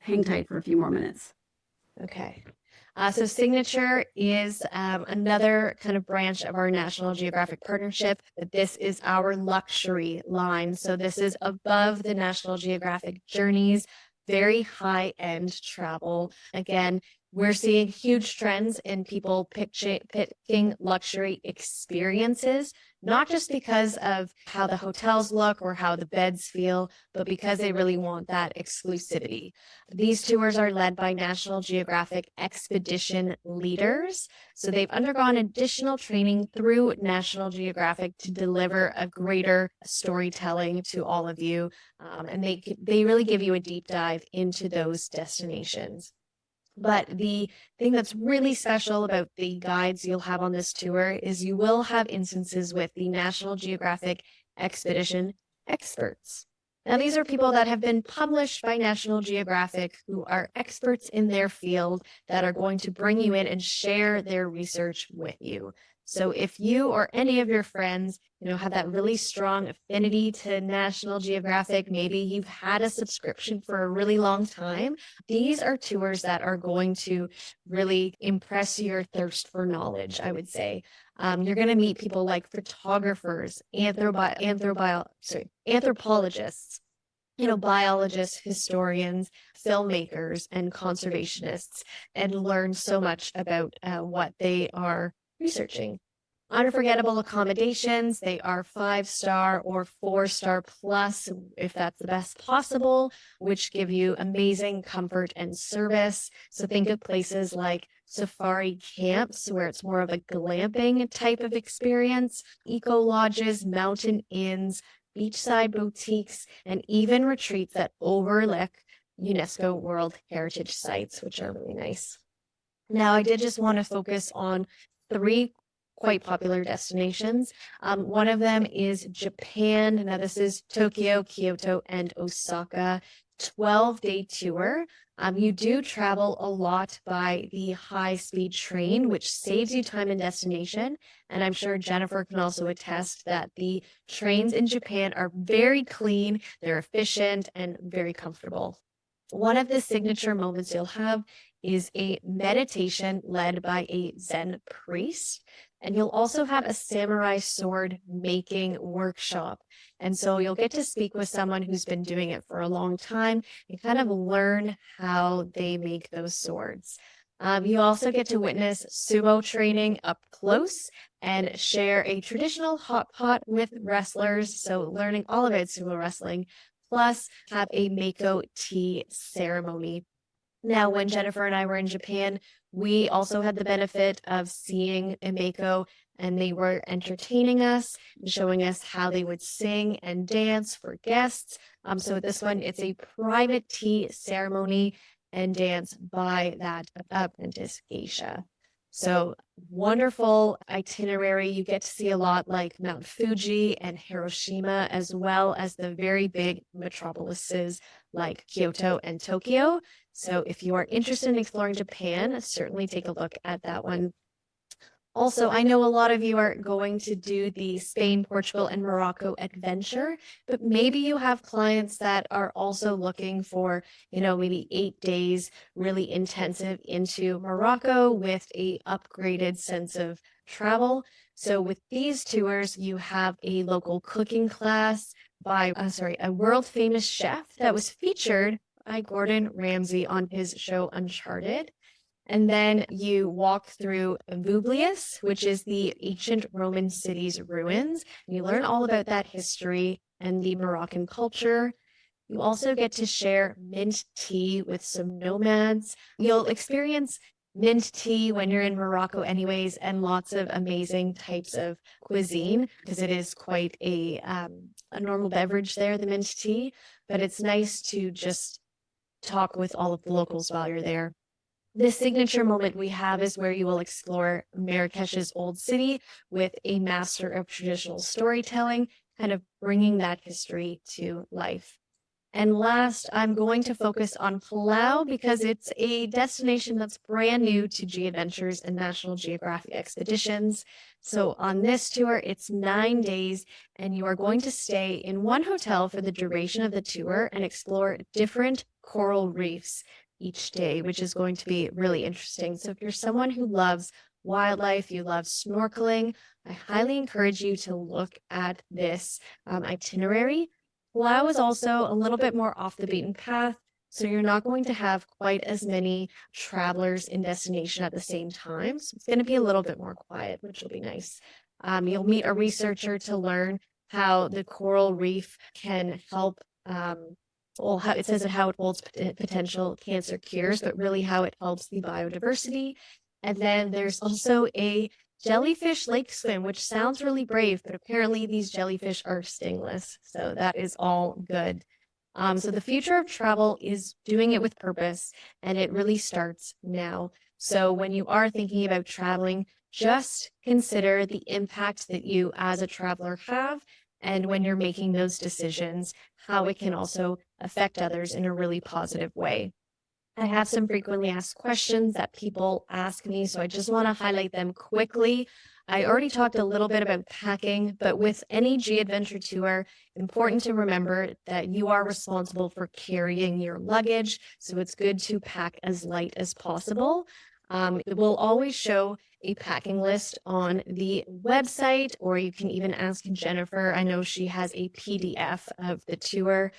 hang tight for a few more minutes. Okay. So signature is another kind of branch of our National Geographic partnership, but this is our luxury line. So this is above the National Geographic Journeys, very high-end travel. Again, we're seeing huge trends in people picking luxury experiences, not just because of how the hotels look or how the beds feel, but because they really want that exclusivity. These tours are led by National Geographic expedition leaders. So they've undergone additional training through National Geographic to deliver a greater storytelling to all of you. And they really give you a deep dive into those destinations. But the thing that's really special about the guides you'll have on this tour is you will have instances with the National Geographic expedition experts. Now, these are people that have been published by National Geographic who are experts in their field that are going to bring you in and share their research with you. So if you or any of your friends, have that really strong affinity to National Geographic, maybe you've had a subscription for a really long time, these are tours that are going to really impress your thirst for knowledge, I would say. You're going to meet people like photographers, anthropologists, biologists, historians, filmmakers, and conservationists, and learn so much about what they are researching. Unforgettable accommodations. They are 5-star or 4-star plus, if that's the best possible, which give you amazing comfort and service. So think of places like safari camps, where it's more of a glamping type of experience, eco lodges, mountain inns, beachside boutiques, and even retreats that overlook UNESCO World Heritage Sites, which are really nice. Now, I did just want to focus on 3 quite popular destinations. One of them is Japan. Now, this is Tokyo, Kyoto, and Osaka. 12-day tour. You do travel a lot by the high-speed train, which saves you time and destination. And I'm sure Jennifer can also attest that the trains in Japan are very clean, they're efficient, and very comfortable. One of the signature moments you'll have is a meditation led by a Zen priest. And you'll also have a samurai sword making workshop. And so you'll get to speak with someone who's been doing it for a long time and kind of learn how they make those swords. You also get to witness sumo training up close and share a traditional hot pot with wrestlers. So learning all about sumo wrestling, plus have a Mako tea ceremony. Now, when Jennifer and I were in Japan, We also had the benefit of seeing Emeko, and they were entertaining us and showing us how they would sing and dance for guests. So with this one, it's a private tea ceremony and dance by that apprentice geisha. So wonderful itinerary. You get to see a lot like Mount Fuji and Hiroshima, as well as the very big metropolises like Kyoto and Tokyo. So if you are interested in exploring Japan, certainly take a look at that one. Also, I know a lot of you are going to do the Spain, Portugal, and Morocco adventure, but maybe you have clients that are also looking for, maybe 8 days really intensive into Morocco with a upgraded sense of travel. So with these tours, you have a local cooking class by, a world famous chef that was featured by Gordon Ramsay on his show Uncharted. And then you walk through Bublius, which is the ancient Roman city's ruins. You learn all about that history and the Moroccan culture. You also get to share mint tea with some nomads. You'll experience mint tea when you're in Morocco anyways, and lots of amazing types of cuisine, because it is quite a normal beverage there, the mint tea. But it's nice to just talk with all of the locals while you're there. The signature moment we have is where you will explore Marrakesh's old city with a master of traditional storytelling, kind of bringing that history to life. And last, I'm going to focus on Palau because it's a destination that's brand new to G Adventures and National Geographic expeditions. So on this tour, it's 9 days, and you are going to stay in one hotel for the duration of the tour and explore different coral reefs each day, which is going to be really interesting. So if you're someone who loves wildlife, you love snorkeling, I highly encourage you to look at this itinerary. Palau is also a little bit more off the beaten path, so you're not going to have quite as many travelers in destination at the same time. So it's going to be a little bit more quiet, which will be nice. You'll meet a researcher to learn how the coral reef can help how it holds potential cancer cures, but really how it helps the biodiversity. And then there's also a jellyfish lake swim, which sounds really brave, but apparently these jellyfish are stingless. So that is all good. So the future of travel is doing it with purpose, and it really starts now. So when you are thinking about traveling, just consider the impact that you as a traveler have, and when you're making those decisions, how it can also affect others in a really positive way. I have some frequently asked questions that people ask me, so I just want to highlight them quickly. I already talked a little bit about packing, but with any G Adventure tour, important to remember that you are responsible for carrying your luggage, so it's good to pack as light as possible. It will always show a packing list on the website, or you can even ask Jennifer. I know she has a PDF of the tour,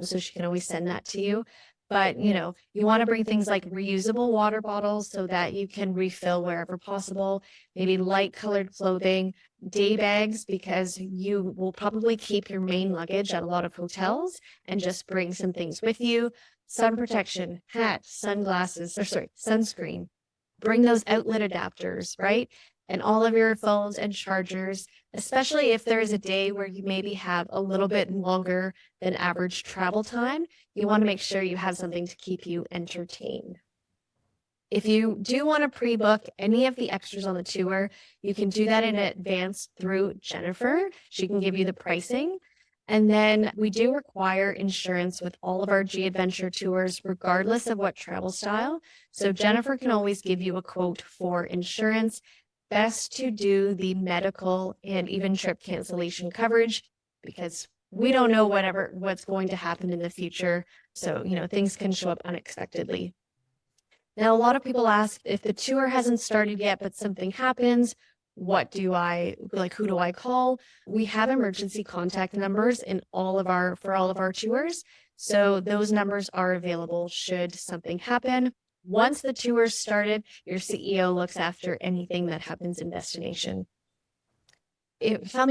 so she can always send that to you. But, you want to bring things like reusable water bottles so that you can refill wherever possible, maybe light colored clothing, day bags, because you will probably keep your main luggage at a lot of hotels and just bring some things with you. Sun protection, hat, sunglasses, sunscreen. Bring those outlet adapters, right? And all of your phones and chargers, especially if there is a day where you maybe have a little bit longer than average travel time, you want to make sure you have something to keep you entertained. If you do want to pre-book any of the extras on the tour, you can do that in advance through Jennifer. She can give you the pricing. And then we do require insurance with all of our G Adventure tours, regardless of what travel style. So Jennifer can always give you a quote for insurance. Best to do the medical and even trip cancellation coverage, because we don't know what's going to happen in the future. So, things can show up unexpectedly. Now, a lot of people ask, if the tour hasn't started yet, but something happens, who do I call? We have emergency contact numbers for all of our tours. So those numbers are available should something happen. Once the tour started, your CEO looks after anything that happens in destination. How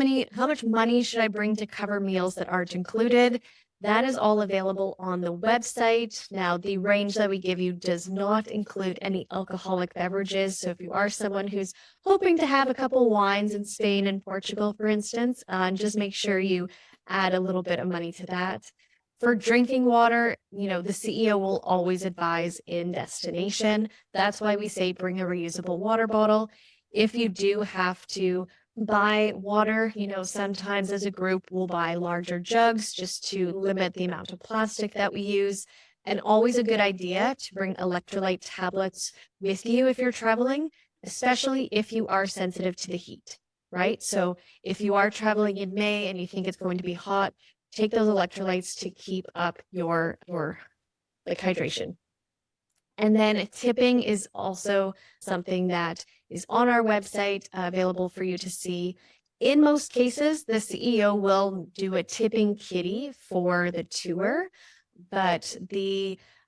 much money should I bring to cover meals that aren't included? That is all available on the website. Now, the range that we give you does not include any alcoholic beverages. So if you are someone who's hoping to have a couple wines in Spain and Portugal, for instance, just make sure you add a little bit of money to that. For drinking water, the CEO will always advise in destination. That's why we say bring a reusable water bottle. If you do have to buy water, sometimes as a group we'll buy larger jugs just to limit the amount of plastic that we use. And always a good idea to bring electrolyte tablets with you if you're traveling, especially if you are sensitive to the heat, right? So if you are traveling in May and you think it's going to be hot, take those electrolytes to keep up your hydration. And then tipping is also something that is on our website, available for you to see. In most cases, the CEO will do a tipping kitty for the tour, but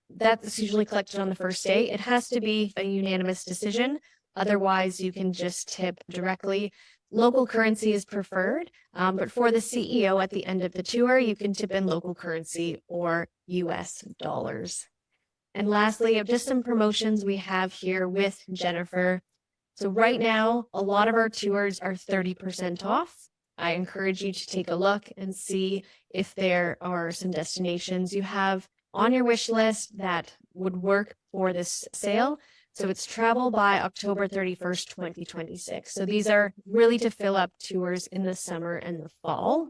that's usually collected on the first day. It has to be a unanimous decision. Otherwise, you can just tip directly. Local currency is preferred, but for the CEO at the end of the tour, you can tip in local currency or US dollars. And lastly, just some promotions we have here with Jennifer. So right now, a lot of our tours are 30% off. I encourage you to take a look and see if there are some destinations you have on your wish list that would work for this sale. So it's travel by October 31st, 2026. So these are really to fill up tours in the summer and the fall.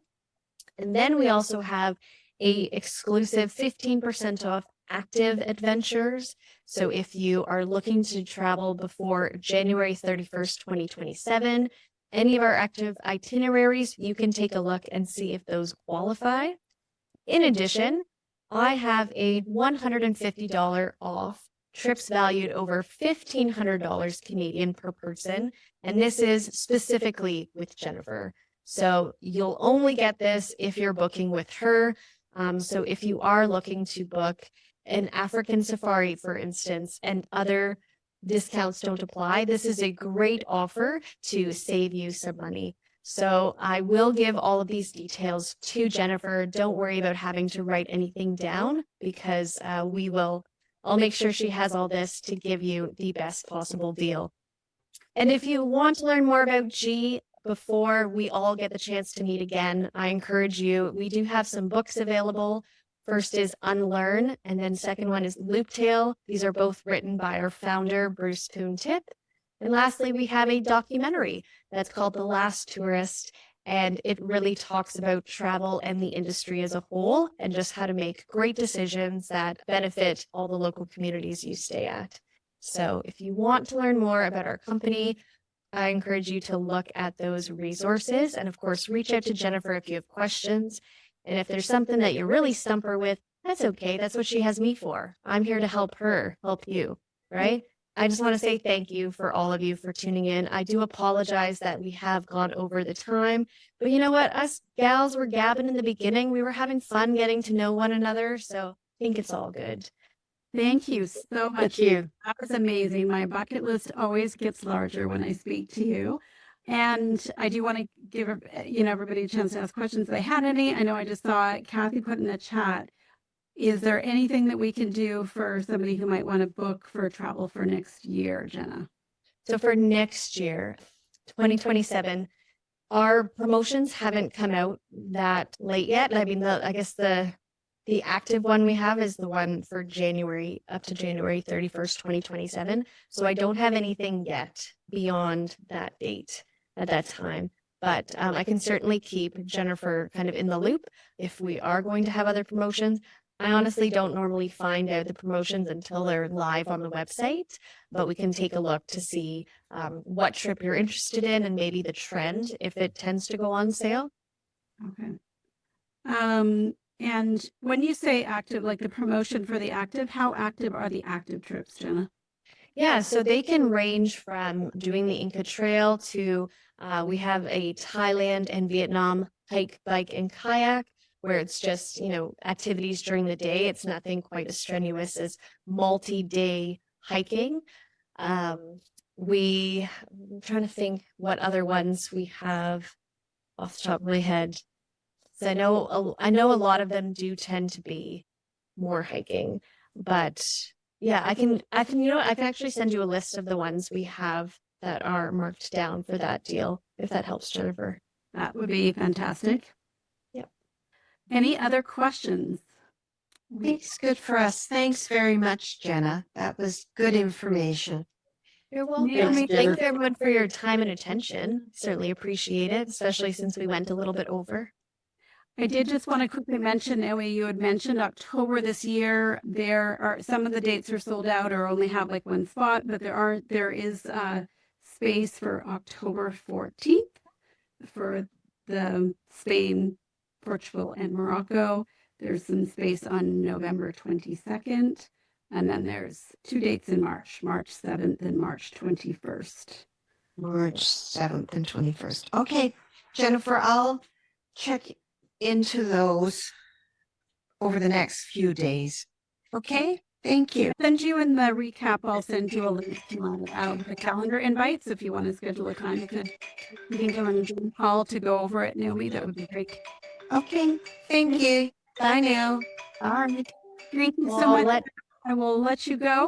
And then we also have a exclusive 15% off active adventures. So if you are looking to travel before January 31st, 2027, any of our active itineraries, you can take a look and see if those qualify. In addition, I have a $150 off trips valued over $1,500 Canadian per person. And this is specifically with Jennifer. So you'll only get this if you're booking with her. So if you are looking to book an African safari, for instance, and other discounts don't apply, this is a great offer to save you some money. So I will give all of these details to Jennifer. Don't worry about having to write anything down because I'll make sure she has all this to give you the best possible deal. And if you want to learn more about G before we all get the chance to meet again, I encourage you. We do have some books available. First is Unlearn, and then second one is Looptail. These are both written by our founder, Bruce Poon-Tip. And lastly, we have a documentary that's called The Last Tourist, and it really talks about travel and the industry as a whole and just how to make great decisions that benefit all the local communities you stay at. So if you want to learn more about our company, I encourage you to look at those resources and of course, reach out to Jennifer if you have questions. And if there's something that you really stump her with, that's okay. That's what she has me for. I'm here to help her, help you, right? I just want to say thank you for all of you for tuning in. I do apologize that we have gone over the time, but you know what? Us gals were gabbing in the beginning. We were having fun getting to know one another. So I think it's all good. Thank you so much. Thank you. That was amazing. My bucket list always gets larger when I speak to you. And I do want to give everybody a chance to ask questions if they had any. I know I just saw Kathy put in the chat. Is there anything that we can do for somebody who might want to book for travel for next year, Jenna? So for next year, 2027, our promotions haven't come out that late yet. I mean, I guess the active one we have is the one for January up to January 31st, 2027. So I don't have anything yet beyond that date at that time. But I can certainly keep Jennifer kind of in the loop if we are going to have other promotions. I honestly don't normally find out the promotions until they're live on the website, but we can take a look to see what trip you're interested in and maybe the trend if it tends to go on sale. Okay. And when you say active, like the promotion for the active, how active are the active trips, Jenna? Yeah, so they can range from doing the Inca Trail to we have a Thailand and Vietnam hike, bike, and kayak, where it's just, activities during the day. It's nothing quite as strenuous as multi-day hiking. I'm trying to think what other ones we have off the top of my head. So I know a lot of them do tend to be more hiking, but yeah, I can I can actually send you a list of the ones we have that are marked down for that deal, if that helps, Jennifer. That would be fantastic. Yep. Any other questions? It's good for us. Thanks very much, Jenna. That was good information. You're welcome. Naomi, Thanks everyone for your time and attention. Certainly appreciate it, especially since we went a little bit over. I did just want to quickly mention, Naomi, you had mentioned October this year. There are some of the dates are sold out or only have like one spot, but there is space for October 14th for the Spain, Portugal, and Morocco. There's some space on November 22nd. And then there's 2 dates in March, March 7th and March 21st. March 7th and 21st. Okay, Jennifer, I'll check into those over the next few days. Okay, thank you. Send you in the recap. I'll send you a link to the calendar invites if you want to schedule a time. You can go on a Zoom call to go over it, Naomi. That would be great. Okay, thank you. Bye now. All right. Thank you so Well, much. I will let you go.